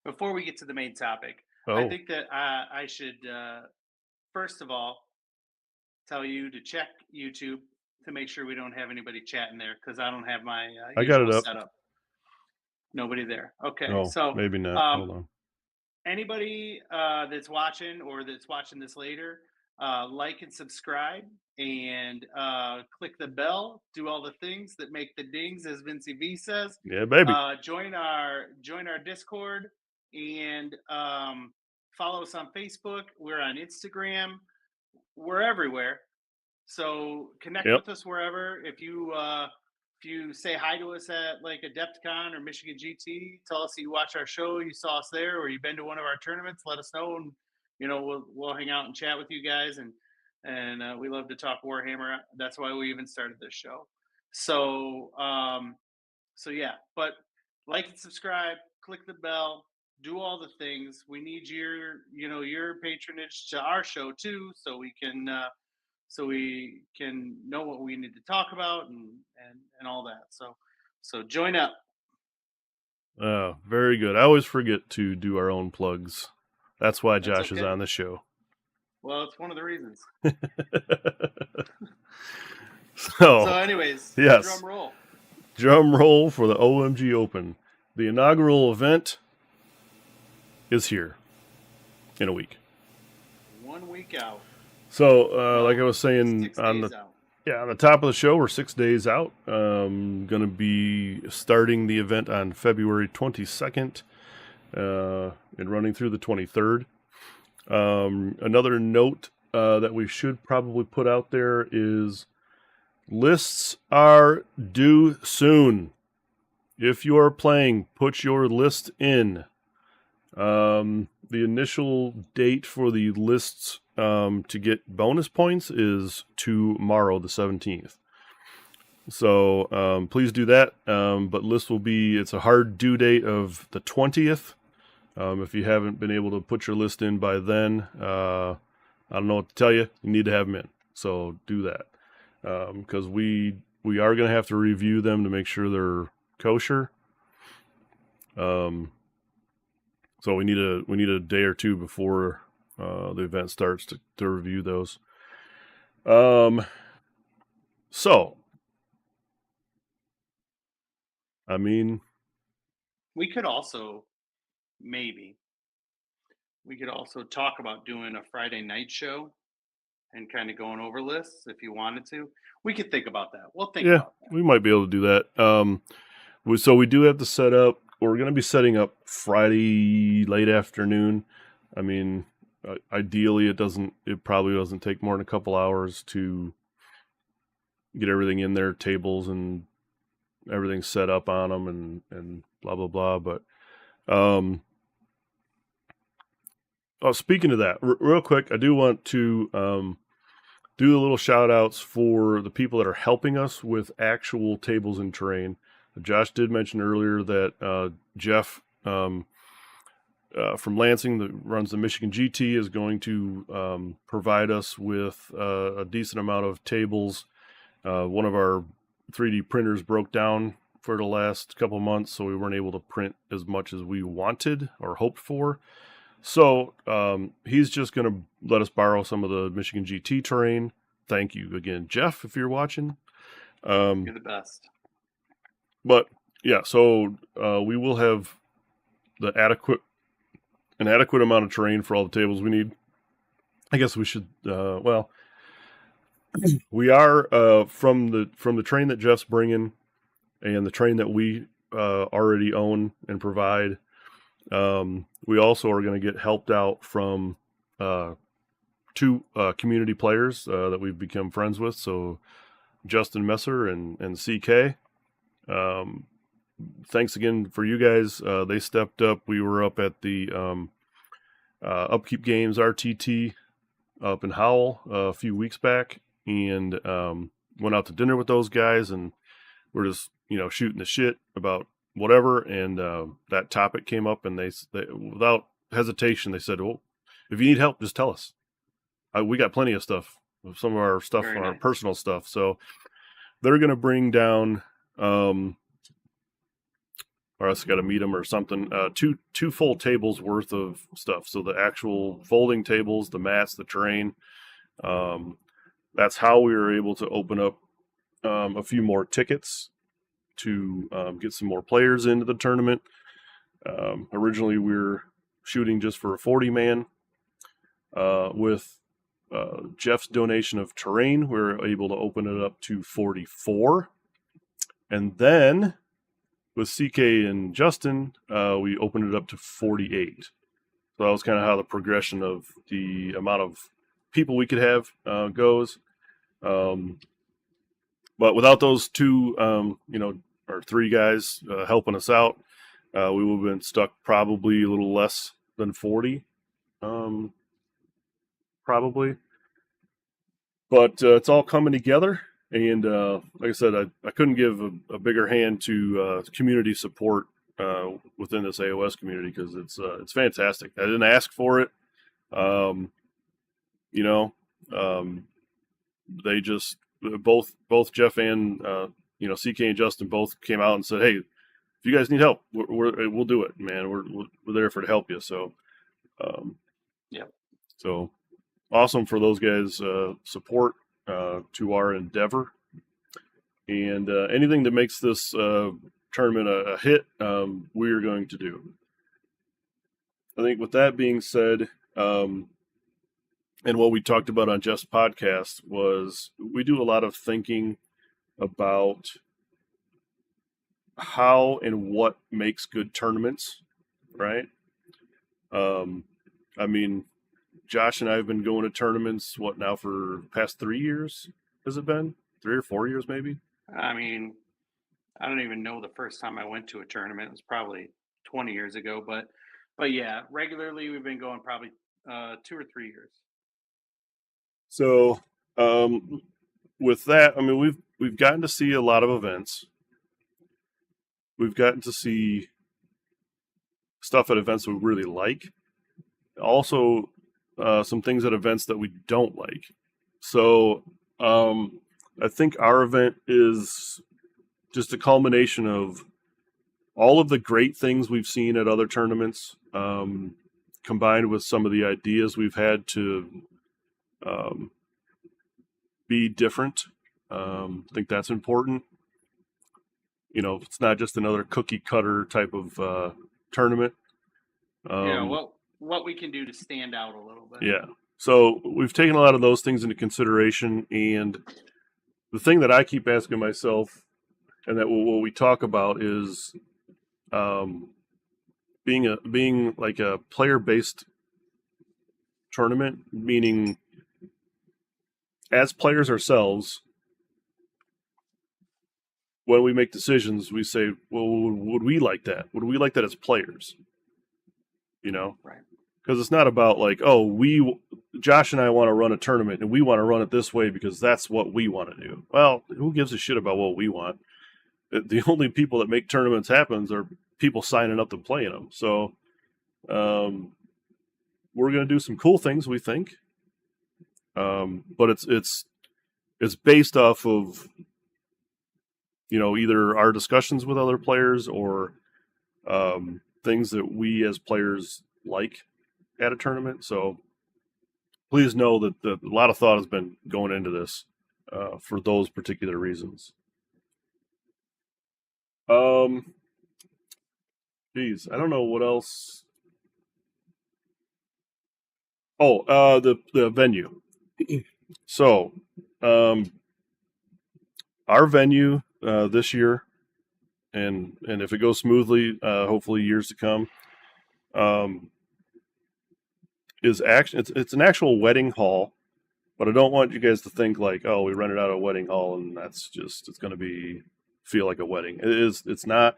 Before we get to the main topic, I think that I should first of all tell you to check YouTube to make sure we don't have anybody chatting there because I don't have my I got it up. setup. Nobody there. Okay, Oh, so maybe not. Hold on. anybody that's watching or that's watching this later, like and subscribe and click the bell. Do all the things that make the dings, as Vince V says. Yeah, baby. Join our Discord and follow us on Facebook. We're on Instagram. We're everywhere. So connect Yep. with us wherever. If you say hi to us at like Adepticon or Michigan GT, tell us you watch our show, you saw us there, or you've been to one of our tournaments. Let us know, and we'll hang out and chat with you guys. And we love to talk Warhammer. That's why we even started this show. So yeah, but like and subscribe, click the bell, do all the things. We need your patronage to our show too, so we can know what we need to talk about and all that. So join up. Very good. I always forget to do our own plugs. That's why That's Josh is okay. on the show. Well, it's one of the reasons. So, Anyways, yes. drum roll. Drum roll for the OMG Open. The inaugural event is here in a week. 1 week out. So, like I was saying 6 days out. On the top of the show, we're 6 days out. Going to be starting the event on February 22nd and running through the 23rd. Another note that we should probably put out there is lists are due soon. If you are playing, put your list in. The initial date for the lists to get bonus points is tomorrow, the 17th. So please do that. But list it's a hard due date of the 20th. If you haven't been able to put your list in by then, I don't know what to tell you. You need to have them in. So do that. Because we are going to have to review them to make sure they're kosher. So we need a day or two before the event starts to review those. So I mean, We could also talk about doing a Friday night show and kind of going over lists if you wanted to. We could think about that. We'll think about that. We might be able to do that. So we do have to set up. We're going to be setting up Friday late afternoon. I mean, ideally, it probably doesn't take more than a couple hours to get everything in there, tables and everything set up on them, and blah blah blah. But speaking of that, real quick, I do want to do the little shout outs for the people that are helping us with actual tables and terrain. Josh did mention earlier that Jeff from Lansing, that runs the Michigan GT, is going to provide us with a decent amount of tables. One of our 3D printers broke down for the last couple of months, so we weren't able to print as much as we wanted or hoped for. So he's just going to let us borrow some of the Michigan GT terrain. Thank you again, Jeff, if you're watching. You're the best. But yeah, so we will have an adequate amount of terrain for all the tables we need. I guess we should. We are from the train that Jeff's bringing, and the train that we already own and provide. We also are going to get helped out from two community players that we've become friends with. So Justin Messer and CK. Thanks again for you guys. They stepped up. We were up at the Upkeep Games RTT up in Howell a few weeks back, and went out to dinner with those guys, and we're just shooting the shit about whatever, and that topic came up, and they without hesitation they said, "Well, if you need help, just tell us. We got plenty of stuff, some of our stuff, Very our nice. personal stuff." So they're going to bring down, or else got to meet them or something. Two full tables worth of stuff. So the actual folding tables, the mats, the terrain. That's how we were able to open up a few more tickets to get some more players into the tournament. Originally, we were shooting just for a 40-man. With Jeff's donation of terrain, we're able to open it up to 44. And then with CK and Justin, we opened it up to 48. So that was kind of how the progression of the amount of people we could have goes. But without those two, or three guys helping us out, we would have been stuck probably a little less than 40, probably. But it's all coming together. And like I said, I couldn't give a bigger hand to community support within this AoS community, because it's fantastic. I didn't ask for it. They just both Jeff and CK and Justin both came out and said, "Hey, if you guys need help, we'll do it, man. We're there to help you." So, yeah. So awesome for those guys' support to our endeavor, and anything that makes this tournament a hit, we're going to do. I think with that being said, and what we talked about on Jeff's podcast was we do a lot of thinking about how and what makes good tournaments, right? I mean, Josh and I have been going to tournaments, what now, for past 3 years? Has it been 3 or 4 years, maybe? I mean, I don't even know the first time I went to a tournament. It was probably 20 years ago, but yeah, regularly we've been going probably 2 or 3 years. So, with that, I mean, we've gotten to see a lot of events. We've gotten to see stuff at events we really like. Also, some things at events that we don't like. So, I think our event is just a culmination of all of the great things we've seen at other tournaments, combined with some of the ideas we've had to be different. I think that's important. It's not just another cookie cutter type of tournament. What we can do to stand out a little bit. Yeah. So we've taken a lot of those things into consideration, and the thing that I keep asking myself, and that what we talk about, is being like a player-based tournament, meaning as players ourselves, when we make decisions, we say, well, would we like that? Would we like that as players? Right. Because it's not about like, oh, Josh and I want to run a tournament and we want to run it this way because that's what we want to do. Well, who gives a shit about what we want? The only people that make tournaments happen are people signing up and playing them. So we're going to do some cool things, we think. But it's based off of, either our discussions with other players or things that we as players like at a tournament. So please know that a lot of thought has been going into this for those particular reasons. Geez, I don't know what else. Oh, the venue. So, our venue this year, and if it goes smoothly, hopefully years to come, is it's an actual wedding hall. But I don't want you guys to think like, oh, we rented out a wedding hall and it's going to feel like a wedding. It's not.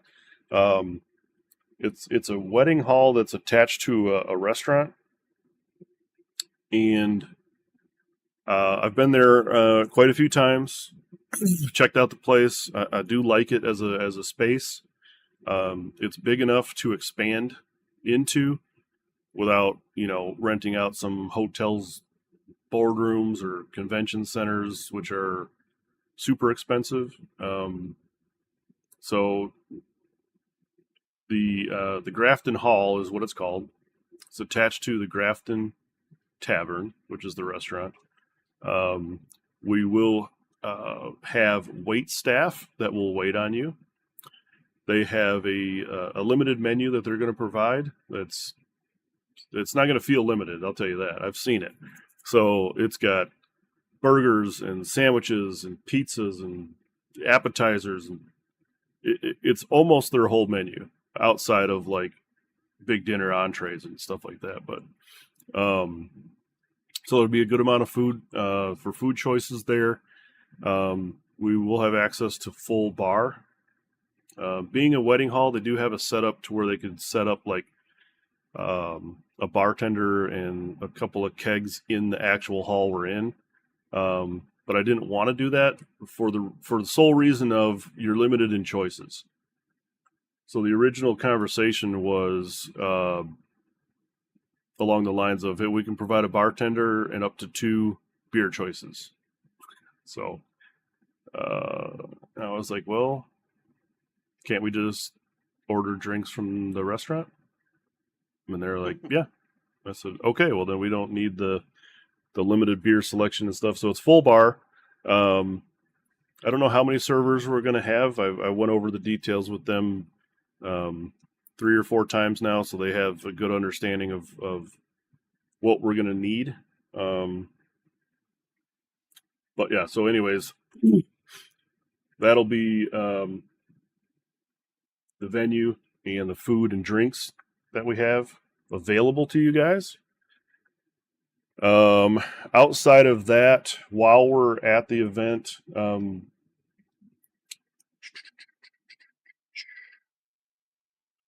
It's a wedding hall that's attached to a restaurant, and I've been there quite a few times. Checked out the place. I do like it as a space. It's big enough to expand into without renting out some hotels, boardrooms, or convention centers, which are super expensive. So the Grafton Hall is what it's called. It's attached to the Grafton Tavern, which is the restaurant. We will have wait staff that will wait on you. They have a limited menu that they're going to provide that's It's not going to feel limited. I'll tell you that. I've seen it. So it's got burgers and sandwiches and pizzas and appetizers, and it's almost their whole menu outside of like big dinner entrees and stuff like that. But so it'll be a good amount of food for food choices there. We will have access to full bar. Being a wedding hall, they do have a setup to where they could set up like a bartender and a couple of kegs in the actual hall we're in. But I didn't want to do that for the sole reason of you're limited in choices. So the original conversation was along the lines of, hey, we can provide a bartender and up to 2 beer choices. So I was like, well, can't we just order drinks from the restaurant? And they're like, yeah. I said, okay, well then we don't need the limited beer selection and stuff. So it's full bar. I don't know how many servers we're going to have. I went over the details with them 3 or 4 times now, so they have a good understanding of what we're going to need. But yeah, so anyways, that'll be the venue and the food and drinks that we have available to you guys. Outside of that, while we're at the event,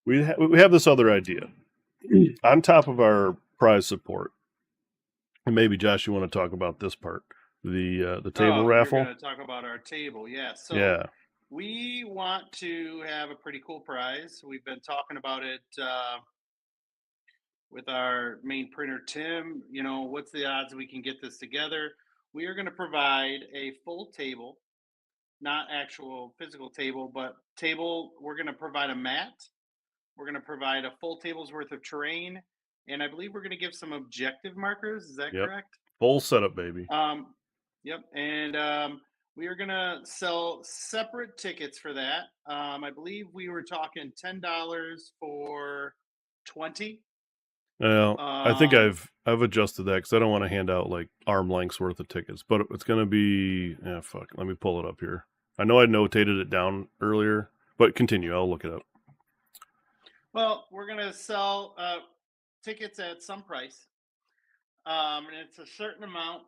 we have this other idea on top of our prize support. And maybe Josh, you want to talk about this part, the table raffle. We're going to talk about our table, yeah. So yeah, we want to have a pretty cool prize. We've been talking about it with our main printer, Tim. You know, what's the odds we can get this together? We are going to provide a full table, not actual physical table, but table. We're going to provide a mat. We're going to provide a full table's worth of terrain. And I believe we're going to give some objective markers. Is that correct? Full setup, baby. Yep. And we are going to sell separate tickets for that. I believe we were talking $10 for 20. Well, I think I've adjusted that because I don't want to hand out like arm lengths worth of tickets, but it's going to be, fuck, let me pull it up here. I know I notated it down earlier, but continue. I'll look it up. Well, we're going to sell tickets at some price, and it's a certain amount.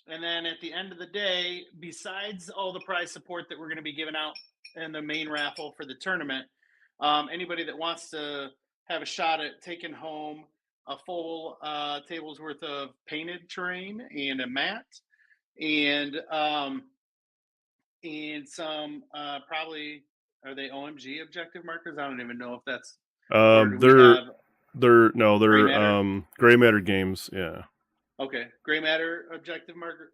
And then at the end of the day, besides all the prize support that we're going to be giving out in the main raffle for the tournament, anybody that wants to have a shot at taking home a full table's worth of painted terrain and a mat, and some probably, are they OMG objective markers? I don't even know if that's. They're gray matter games. Yeah. Okay, gray matter objective markers.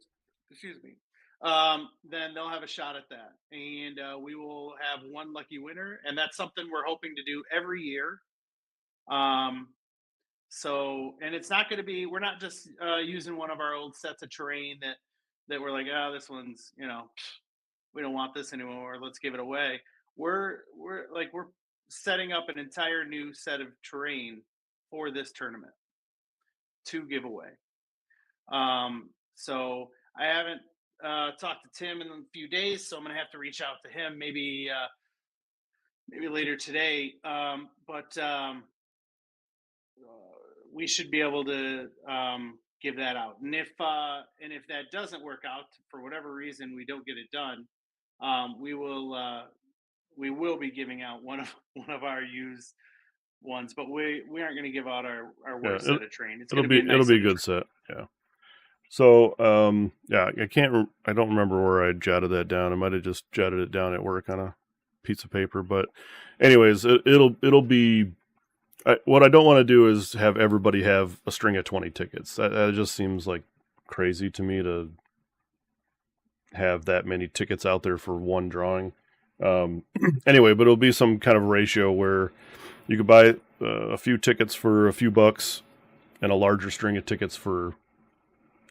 Excuse me. Then they'll have a shot at that, and we will have one lucky winner, and that's something we're hoping to do every year. So, and it's not going to be. We're not just using one of our old sets of terrain that we're like, oh, this one's, we don't want this anymore. Let's give it away. We're setting up an entire new set of terrain for this tournament to give away. So I haven't talked to Tim in a few days, so I'm gonna have to reach out to him maybe later today. But we should be able to give that out. And if that doesn't work out for whatever reason, we don't get it done, we will be giving out one of our used ones, but we aren't going to give out our worst set of terrain. It'll be a good set. Yeah. So, I don't remember where I jotted that down. I might have just jotted it down at work on a piece of paper. But anyways, it'll be, what I don't want to do is have everybody have a string of 20 tickets. That just seems like crazy to me to have that many tickets out there for one drawing. Anyway, but it'll be some kind of ratio where you could buy a few tickets for a few bucks and a larger string of tickets for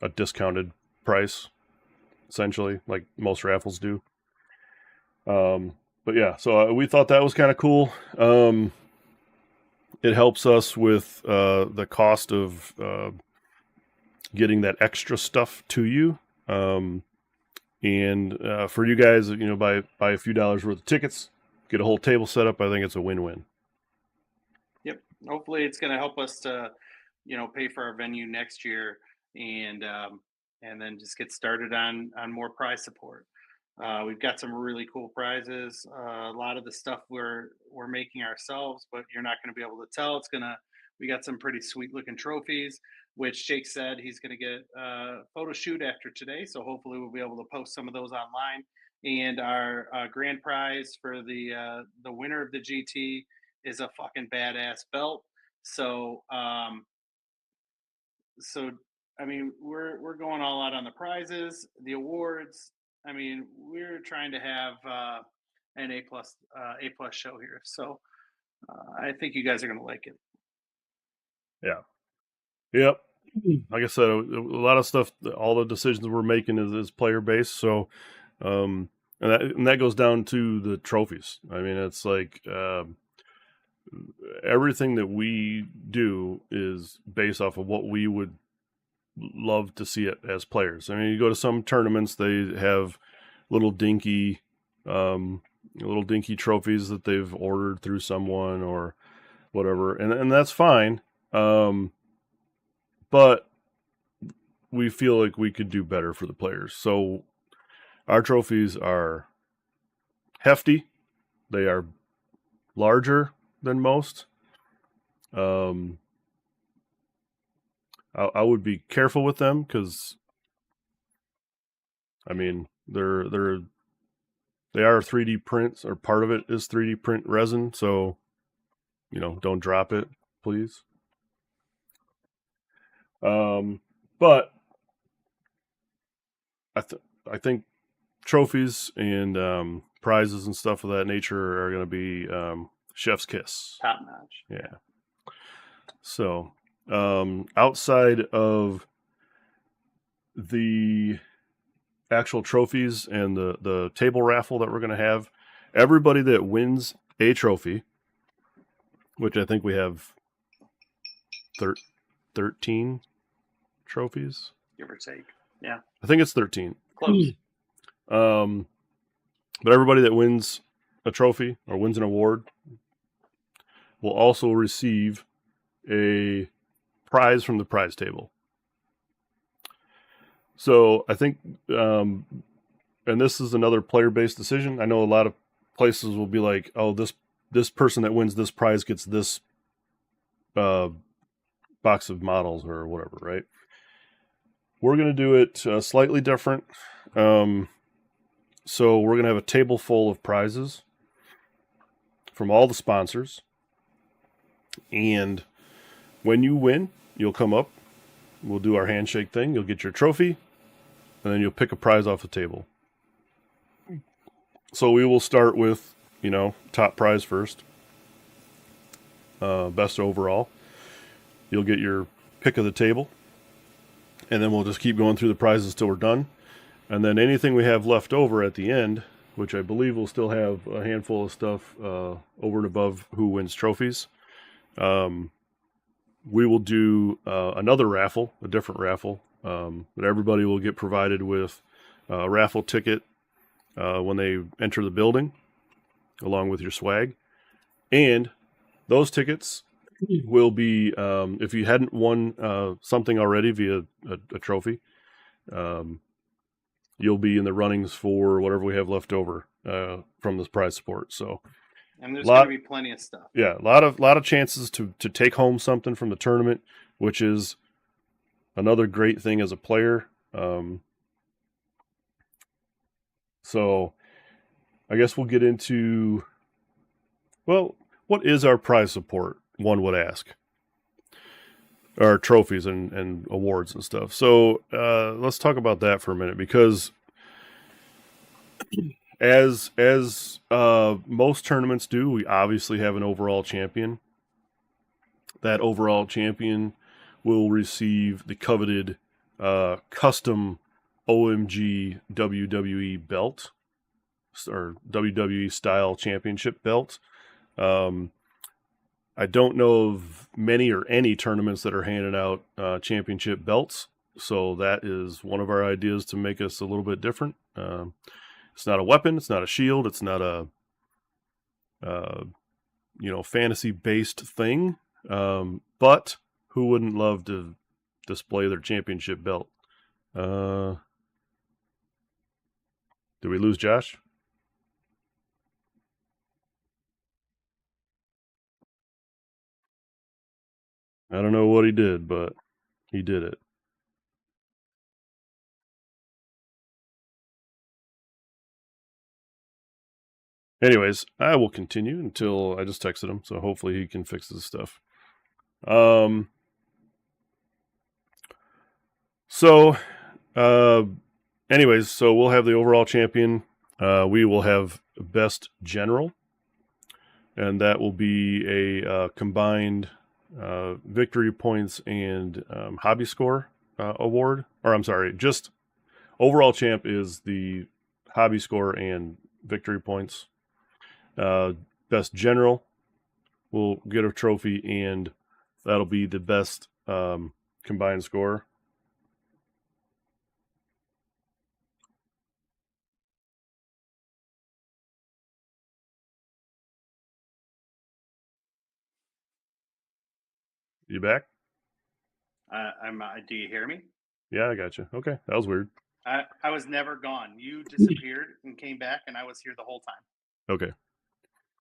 a discounted price, essentially, like most raffles do. But yeah, so we thought that was kind of cool. it helps us with the cost of getting that extra stuff to you. And for you guys, buy a few dollars worth of tickets, get a whole table set up. I think it's a win-win. Yep. Hopefully, it's going to help us to, pay for our venue next year, and then just get started on more prize support. We've got some really cool prizes. A lot of the stuff we're making ourselves, but you're not going to be able to tell. We got some pretty sweet looking trophies, which Jake said he's going to get a photo shoot after today. So hopefully we'll be able to post some of those online. And our grand prize for the winner of the GT is a fucking badass belt. So so I mean, we're going all out on the prizes, the awards. I mean, we're trying to have an A plus show here. So I think you guys are going to like it. Yeah. Yep. Like I said, a lot of stuff, all the decisions we're making is player based. So, and that goes down to the trophies. I mean, it's like everything that we do is based off of what we would love to see it as players. I mean, you go to some tournaments, they have little dinky trophies that they've ordered through someone or whatever, and that's fine. But we feel like we could do better for the players. So our trophies are hefty. They are larger than most. I would be careful with them because, I mean, they are 3D prints, or part of it is 3D print resin. So, don't drop it, please. But I think trophies and prizes and stuff of that nature are going to be chef's kiss. Top notch. Yeah. So, outside of the actual trophies and the table raffle that we're going to have, everybody that wins a trophy, which I think we have 13 trophies, give or take. Yeah, I think it's 13. Close. But everybody that wins a trophy or wins an award will also receive a prize from the prize table. So I think, and this is another player-based decision. I know a lot of places will be like, oh, this person that wins this prize gets this box of models or whatever, right? We're going to do it slightly different. So we're going to have a table full of prizes from all the sponsors. And when you win, you'll come up. We'll do our handshake thing. You'll get your trophy. And then you'll pick a prize off the table. So we will start with, top prize first. Best overall. You'll get your pick of the table. And then we'll just keep going through the prizes till we're done. And then anything we have left over at the end, which I believe we'll still have a handful of stuff over and above who wins trophies, we will do another raffle, a different raffle. But everybody will get provided with a raffle ticket when they enter the building, along with your swag. And those tickets will be, if you hadn't won something already via a trophy, you'll be in the runnings for whatever we have left over from this prize support. So, and there's going to be plenty of stuff. Yeah, a lot of chances to take home something from the tournament, which is another great thing as a player. So I guess we'll get into, well, what is our prize support? One would ask. Our trophies and awards and stuff. So let's talk about that for a minute, because as most tournaments do, we obviously have an overall champion. That overall champion will receive the coveted custom OMG WWE belt, or WWE style championship belt. I don't know of many or any tournaments that are handing out championship belts. So that is one of our ideas to make us a little bit different. It's not a weapon. It's not a shield. It's not a fantasy-based thing. But who wouldn't love to display their championship belt? Did we lose Josh? I don't know what he did, but he did it. Anyways, I will continue until I just texted him, so hopefully he can fix this stuff. So, anyways, so we'll have the overall champion. We will have best general, and that will be a combined victory points and hobby score award. Or I'm sorry, just overall champ is the hobby score and victory points. Best general will get a trophy, and that'll be the best combined score. You back? Do you hear me? Yeah, I got you. Okay, that was weird. I was never gone. You disappeared and came back, and I was here the whole time. Okay.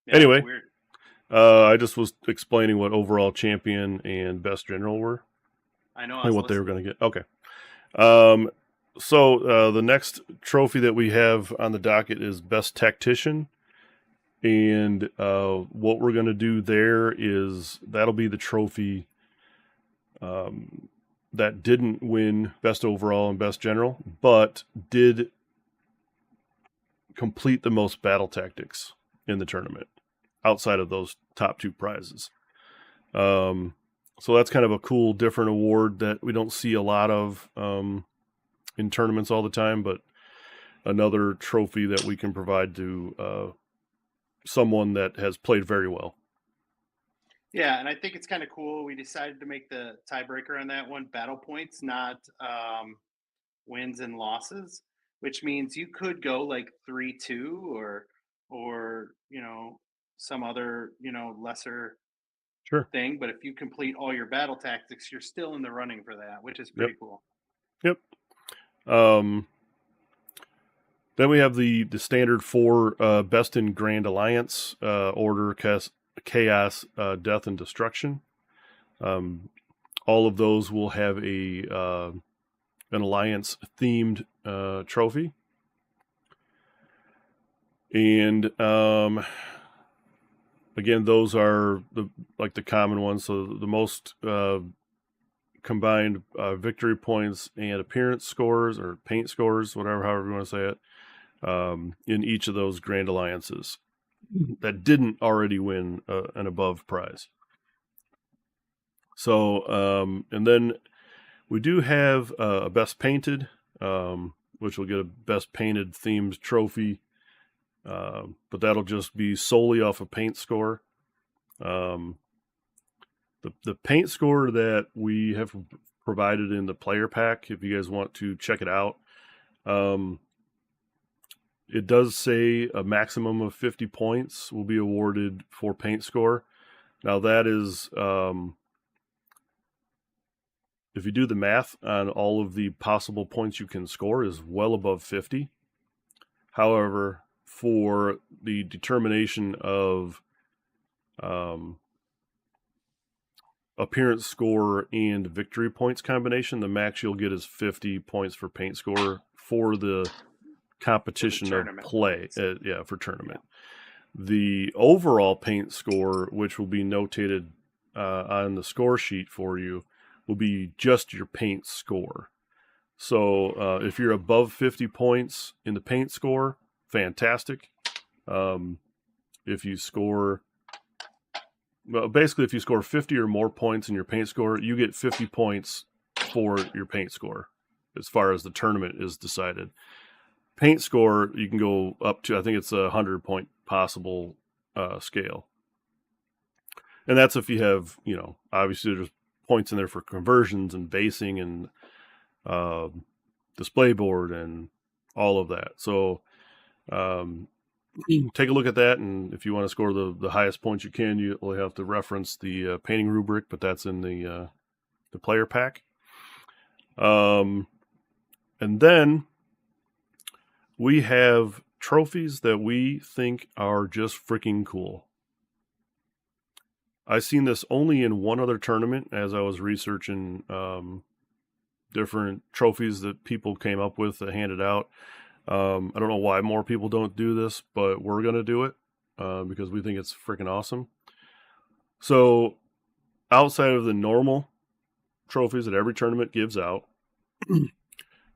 Yeah, Anyway, weird. I just was explaining what overall champion and best general were. I know. And what they were going to get. Okay. So the next trophy that we have on the docket is best tactician. And what we're going to do there is that'll be the trophy that didn't win best overall and best general, but did complete the most battle tactics in the tournament outside of those top two prizes. So that's kind of a cool, different award that we don't see a lot of in tournaments all the time, but another trophy that we can provide to someone that has played very well. Yeah, and I think it's kind of cool. We decided to make the tiebreaker on that one battle points, not wins and losses, which means you could go like 3-2 or some other lesser Sure. thing. But if you complete all your battle tactics, you're still in the running for that, which is pretty cool. Yep. Then we have the standard 4 best in Grand Alliance, Order, Chaos, Death, and Destruction. All of those will have an Alliance themed trophy. And again, those are the common ones. So the most combined victory points and appearance scores or paint scores, however you want to say it, in each of those Grand Alliances that didn't already win an above prize. So, and then we do have a best painted, which will get a best painted themed trophy, but that'll just be solely off of paint score. The paint score that we have provided in the player pack, if you guys want to check it out, it does say a maximum of 50 points will be awarded for paint score. Now that is, if you do the math on all of the possible points you can score, is well above 50. However, for the determination of appearance score and victory points combination, the max you'll get is 50 points for paint score for the competition of play. For tournament. Yeah. The overall paint score, which will be notated on the score sheet for you, will be just your paint score. So if you're above 50 points in the paint score, fantastic. If you score, if you score 50 or more points in your paint score, you get 50 points for your paint score as far as the tournament is decided. Paint score, you can go up to, I think it's a 100-point possible scale. And that's if you have, obviously there's points in there for conversions and basing and display board and all of that. So take a look at that, and if you want to score the highest points you can, you'll have to reference the painting rubric, but that's in the player pack. And then we have trophies that we think are just freaking cool. I've seen this only in one other tournament as I was researching different trophies that people came up with that handed out. I don't know why more people don't do this, but we're going to do it because we think it's freaking awesome. So outside of the normal trophies that every tournament gives out,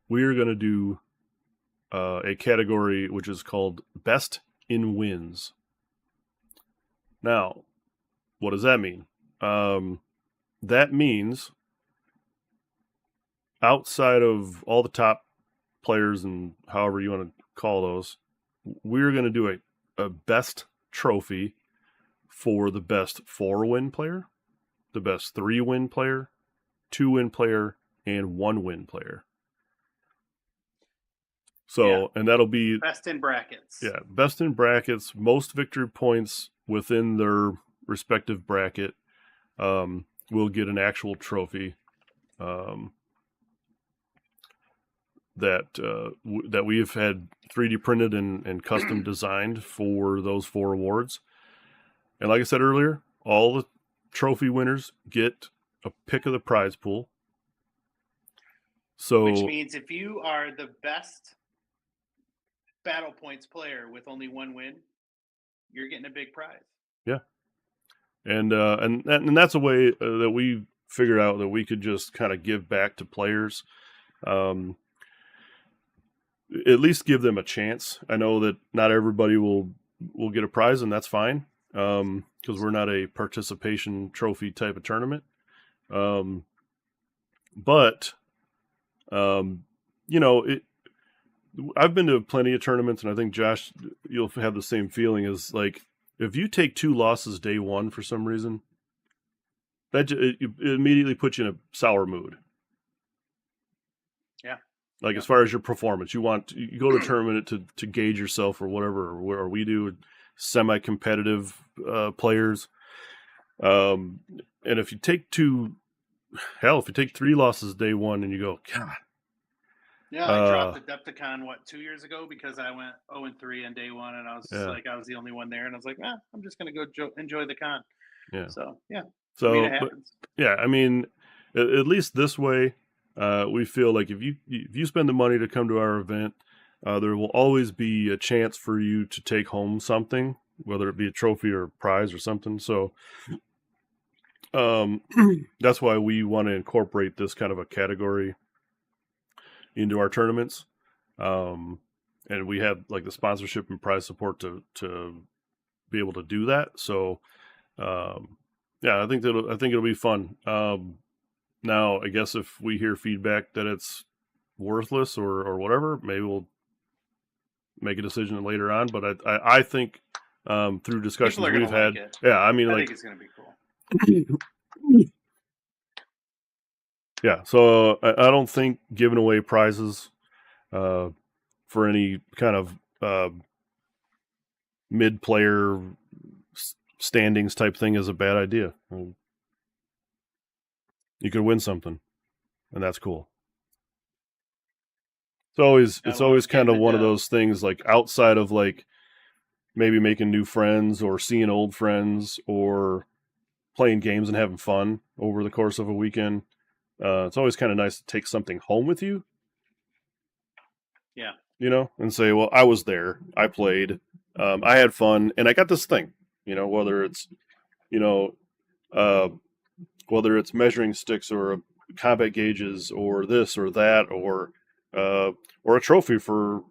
we are going to do a category which is called Best in Wins. Now, what does that mean? That means outside of all the top players and however you want to call those, we're going to do a best trophy for the best 4-win player, the best 3-win player, 2-win player, and 1-win player. So, and that'll be best in brackets. Yeah, best in brackets, most victory points within their respective bracket will get an actual trophy that we've had 3D printed and custom designed for those 4 awards. And like I said earlier, all the trophy winners get a pick of the prize pool. So, which means if you are the best battle points player with only 1 win, you're getting a big prize. Yeah. And that's a way that we figured out that we could just kind of give back to players. At least give them a chance. I know that not everybody will get a prize, and that's fine because we're not a participation trophy type of tournament. But I've been to plenty of tournaments, and I think, Josh, you'll have the same feeling as, like, if you take 2 losses day one for some reason, that it immediately puts you in a sour mood. Yeah. Like, as far as your performance, you go to a tournament to gauge yourself or whatever, or we do semi-competitive players. And if you take 3 losses day one and you go, God. Yeah, I dropped Adepticon 2 years ago because I went 0-3 on day one, and I was like, I was the only one there, and I was like, I'm just gonna go enjoy the con. Yeah. So yeah. So it happens. I mean, at least this way, we feel like if you spend the money to come to our event, there will always be a chance for you to take home something, whether it be a trophy or a prize or something. So that's why we want to incorporate this kind of a category into our tournaments. And we have like the sponsorship and prize support to be able to do that. So I think it'll be fun. Now, I guess if we hear feedback that it's worthless or whatever, maybe we'll make a decision later on. But I think through discussions we've had, I think it's going to be cool. Yeah, so I don't think giving away prizes for any kind of mid-player standings type thing is a bad idea. You could win something, and that's cool. It's always kind of one of those things, like, outside of like maybe making new friends or seeing old friends or playing games and having fun over the course of a weekend. It's always kind of nice to take something home with you. Yeah. And say, well, I was there, I played, I had fun, and I got this thing. Whether it's, whether it's measuring sticks or combat gauges or this or that or a trophy for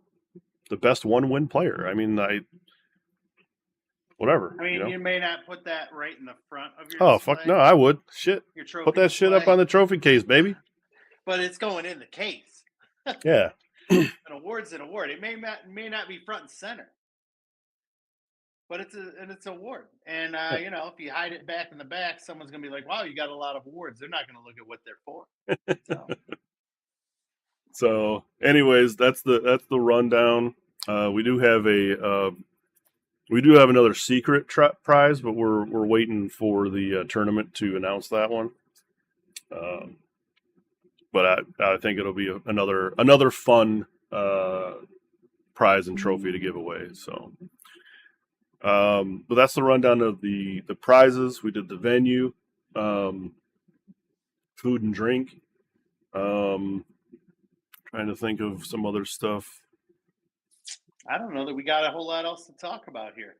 the best 1-win player. I mean, whatever. You may not put that right in the front of your display. Fuck no, I would. Shit. Your trophy put that display. Shit up on the trophy case, baby. But it's going in the case. Yeah. An award's an award. It may not be front and center. but it's an award. And you know, if you hide it back in the back, someone's gonna be like, "Wow, you got a lot of awards." They're not gonna look at what they're for. So So, anyways, that's the rundown. We do have another secret prize, but we're waiting for the tournament to announce that one. But I think it'll be another fun prize and trophy to give away. So, but that's the rundown of the prizes. We did the venue, food and drink. Trying to think of some other stuff. I don't know that we got a whole lot else to talk about here.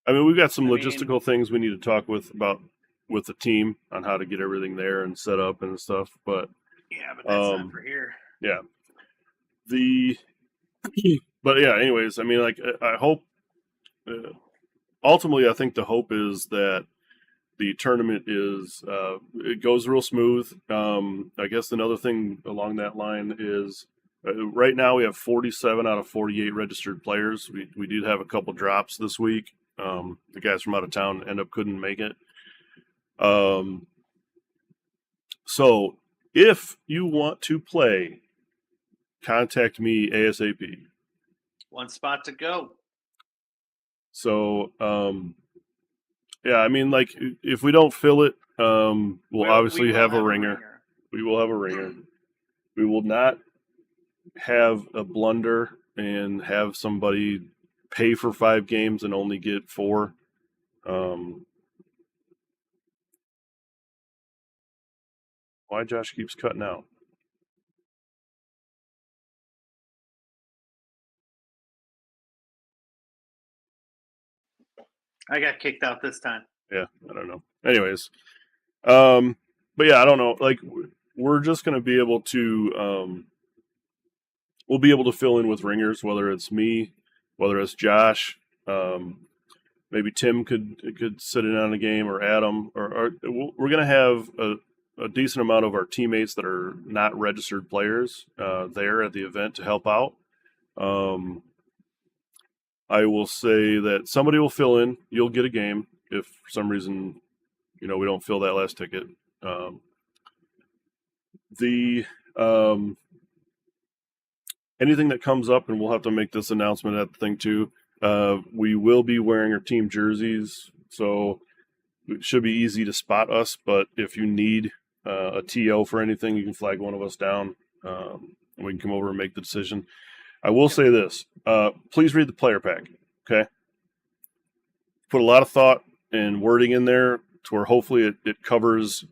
I mean, we've got some logistical things we need to talk with the team on how to get everything there and set up and stuff. But yeah, but that's not for here. Yeah. But yeah. Anyways, I mean, like, I hope. Ultimately, I think the hope is that the tournament it goes real smooth. I guess another thing along that line is right now we have 47 out of 48 registered players. We did have a couple drops this week. The guys from out of town couldn't make it. So if you want to play, contact me ASAP. One spot to go. So, yeah, I mean, like, if we don't fill it, we'll obviously have a ringer. We will have a ringer. We will not have a blunder and have somebody pay for 5 games and only get 4. Why Josh keeps cutting out? I got kicked out this time. Yeah, I don't know. Anyways, but yeah, I don't know. Like, we're just going to be able to, we'll be able to fill in with ringers, whether it's me, whether it's Josh, maybe Tim could sit in on a game, or Adam, or we're going to have a decent amount of our teammates that are not registered players there at the event to help out. I will say that somebody will fill in. You'll get a game if for some reason, we don't fill that last ticket. Anything that comes up, and we'll have to make this announcement at the thing too. We will be wearing our team jerseys, so it should be easy to spot us. But if you need a TO for anything, you can flag one of us down, and we can come over and make the decision. I will say this: please read the player pack. Okay, put a lot of thought and wording in there to where hopefully it covers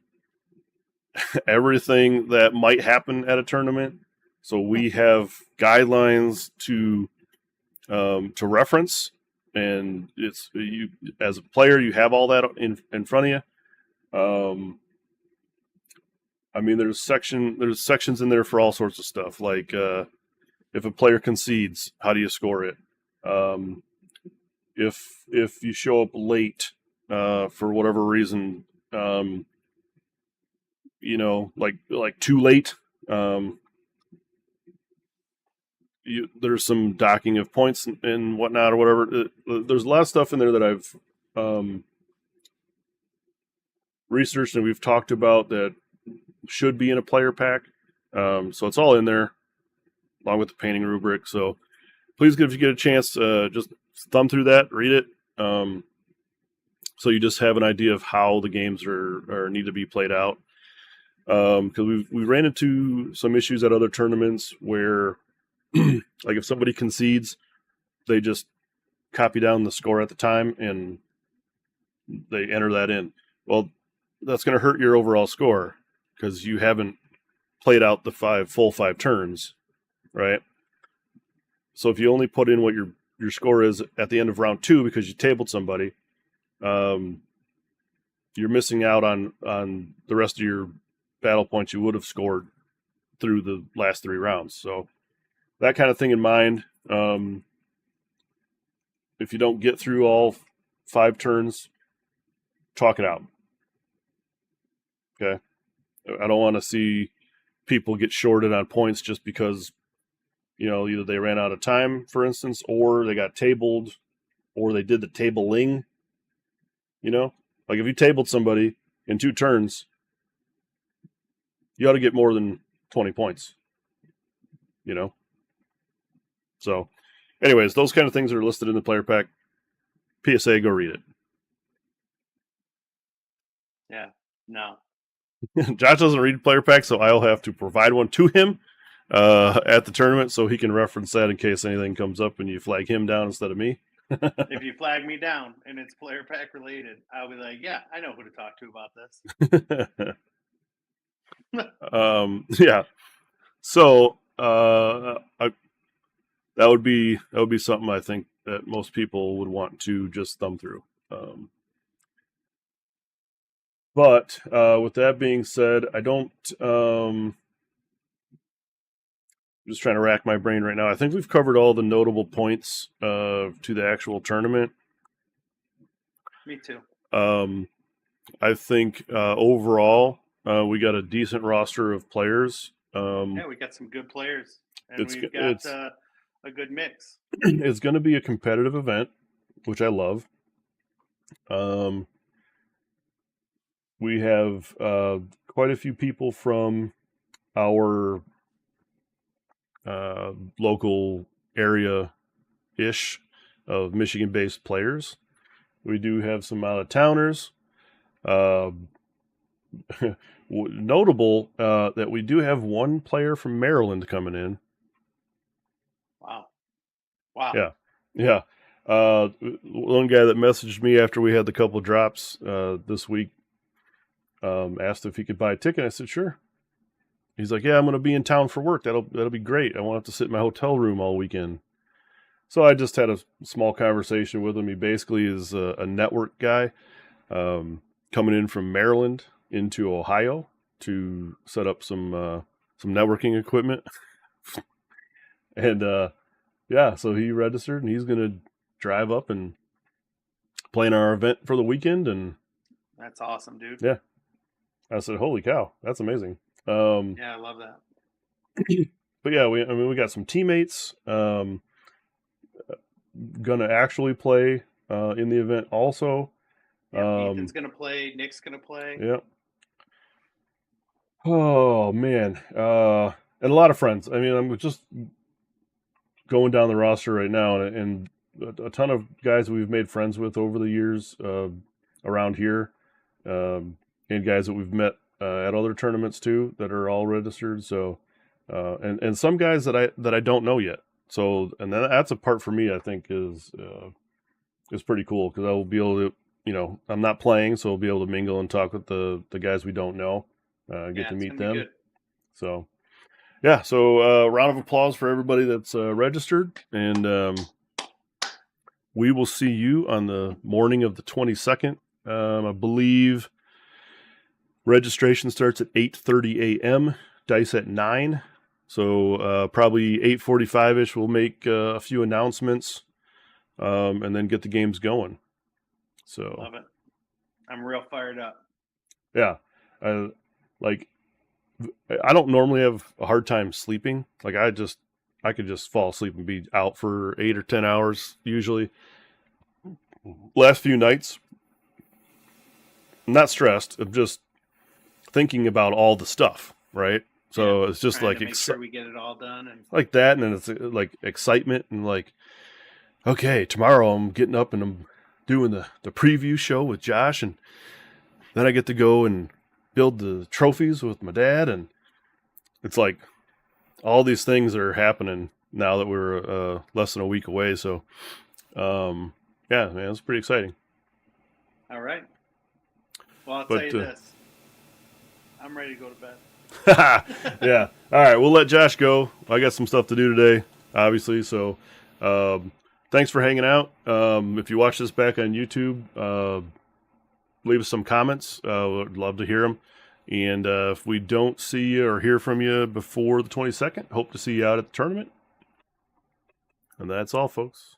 everything that might happen at a tournament. So we have guidelines to reference, and it's you as a player, you have all that in front of you. I mean, there's sections in there for all sorts of stuff, like if a player concedes, how do you score it? If you show up late for whatever reason, like too late. There's some docking of points and whatnot or whatever. There's a lot of stuff in there that I've researched and we've talked about that should be in a player pack. So it's all in there along with the painting rubric. So please, if you get a chance, just thumb through that, read it. So you just have an idea of how the games are need to be played out. Because we ran into some issues at other tournaments where, like, if somebody concedes, they just copy down the score at the time and they enter that in. Well, that's going to hurt your overall score because you haven't played out the full five turns, right? So if you only put in what your score is at the end of round 2 because you tabled somebody, you're missing out on the rest of your battle points you would have scored through the last 3 rounds. So that kind of thing in mind. If you don't get through all 5 turns, talk it out. Okay. I don't want to see people get shorted on points just because, either they ran out of time, for instance, or they got tabled, or they did the tabling. Like if you tabled somebody in 2 turns, you ought to get more than 20 points. So, anyways, those kind of things are listed in the player pack. PSA, go read it. Yeah, no. Josh doesn't read player packs, so I'll have to provide one to him at the tournament so he can reference that in case anything comes up and you flag him down instead of me. If you flag me down and it's player pack related, I'll be like, yeah, I know who to talk to about this. Yeah. So that would be something I think that most people would want to just thumb through. But with that being said, I don't. I'm just trying to rack my brain right now. I think we've covered all the notable points to the actual tournament. Me too. I think overall we got a decent roster of players. Yeah, we got some good players, and we've got a good mix. It's going to be a competitive event, which I love. We have quite a few people from our local area-ish of Michigan-based players. We do have some out-of-towners. Notable that we do have one player from Maryland coming in. Wow. Yeah. One guy that messaged me after we had the couple drops this week asked if he could buy a ticket. I said, sure. He's like, yeah, I'm going to be in town for work. That'll be great. I won't have to sit in my hotel room all weekend. So I just had a small conversation with him. He basically is a network guy coming in from Maryland into Ohio to set up some networking equipment. And so he registered and he's going to drive up and play in our event for the weekend. And that's awesome, dude. Yeah. I said, holy cow, that's amazing. Yeah, I love that. But yeah, we got some teammates gonna actually play in the event also. Yeah, Ethan's gonna play. Nick's gonna play. Yep. Oh man, and a lot of friends. I mean, I'm just going down the roster right now, and a ton of guys we've made friends with over the years around here, and guys that we've met at other tournaments too that are all registered. So, and some guys that I don't know yet. So, and that's a part for me I think is pretty cool because I will be able to, I'm not playing, so I'll be able to mingle and talk with the guys we don't know, get to meet them. So, yeah. So, round of applause for everybody that's registered, and we will see you on the morning of the 22nd. I believe registration starts at 8:30 a.m. Dice at 9. So probably 8:45ish. We'll make a few announcements, and then get the games going. So love it. I'm real fired up. Yeah, I don't normally have a hard time sleeping. Like I could just fall asleep and be out for 8 or 10 hours usually. Last few nights, I'm not stressed. I'm just thinking about all the stuff, right? So it's just like make sure we get it all done and like that, and then it's like excitement and like, okay, tomorrow I'm getting up and I'm doing the preview show with Josh, and then I get to go and build the trophies with my dad, and it's like all these things are happening now that we're less than a week away. So, yeah, man, it's pretty exciting. All right. Well, I'll tell you this. I'm ready to go to bed. Yeah. All right. We'll let Josh go. I got some stuff to do today, obviously. So, thanks for hanging out. If you watch this back on YouTube, leave us some comments. Would love to hear them. And if we don't see you or hear from you before the 22nd, hope to see you out at the tournament. And that's all, folks.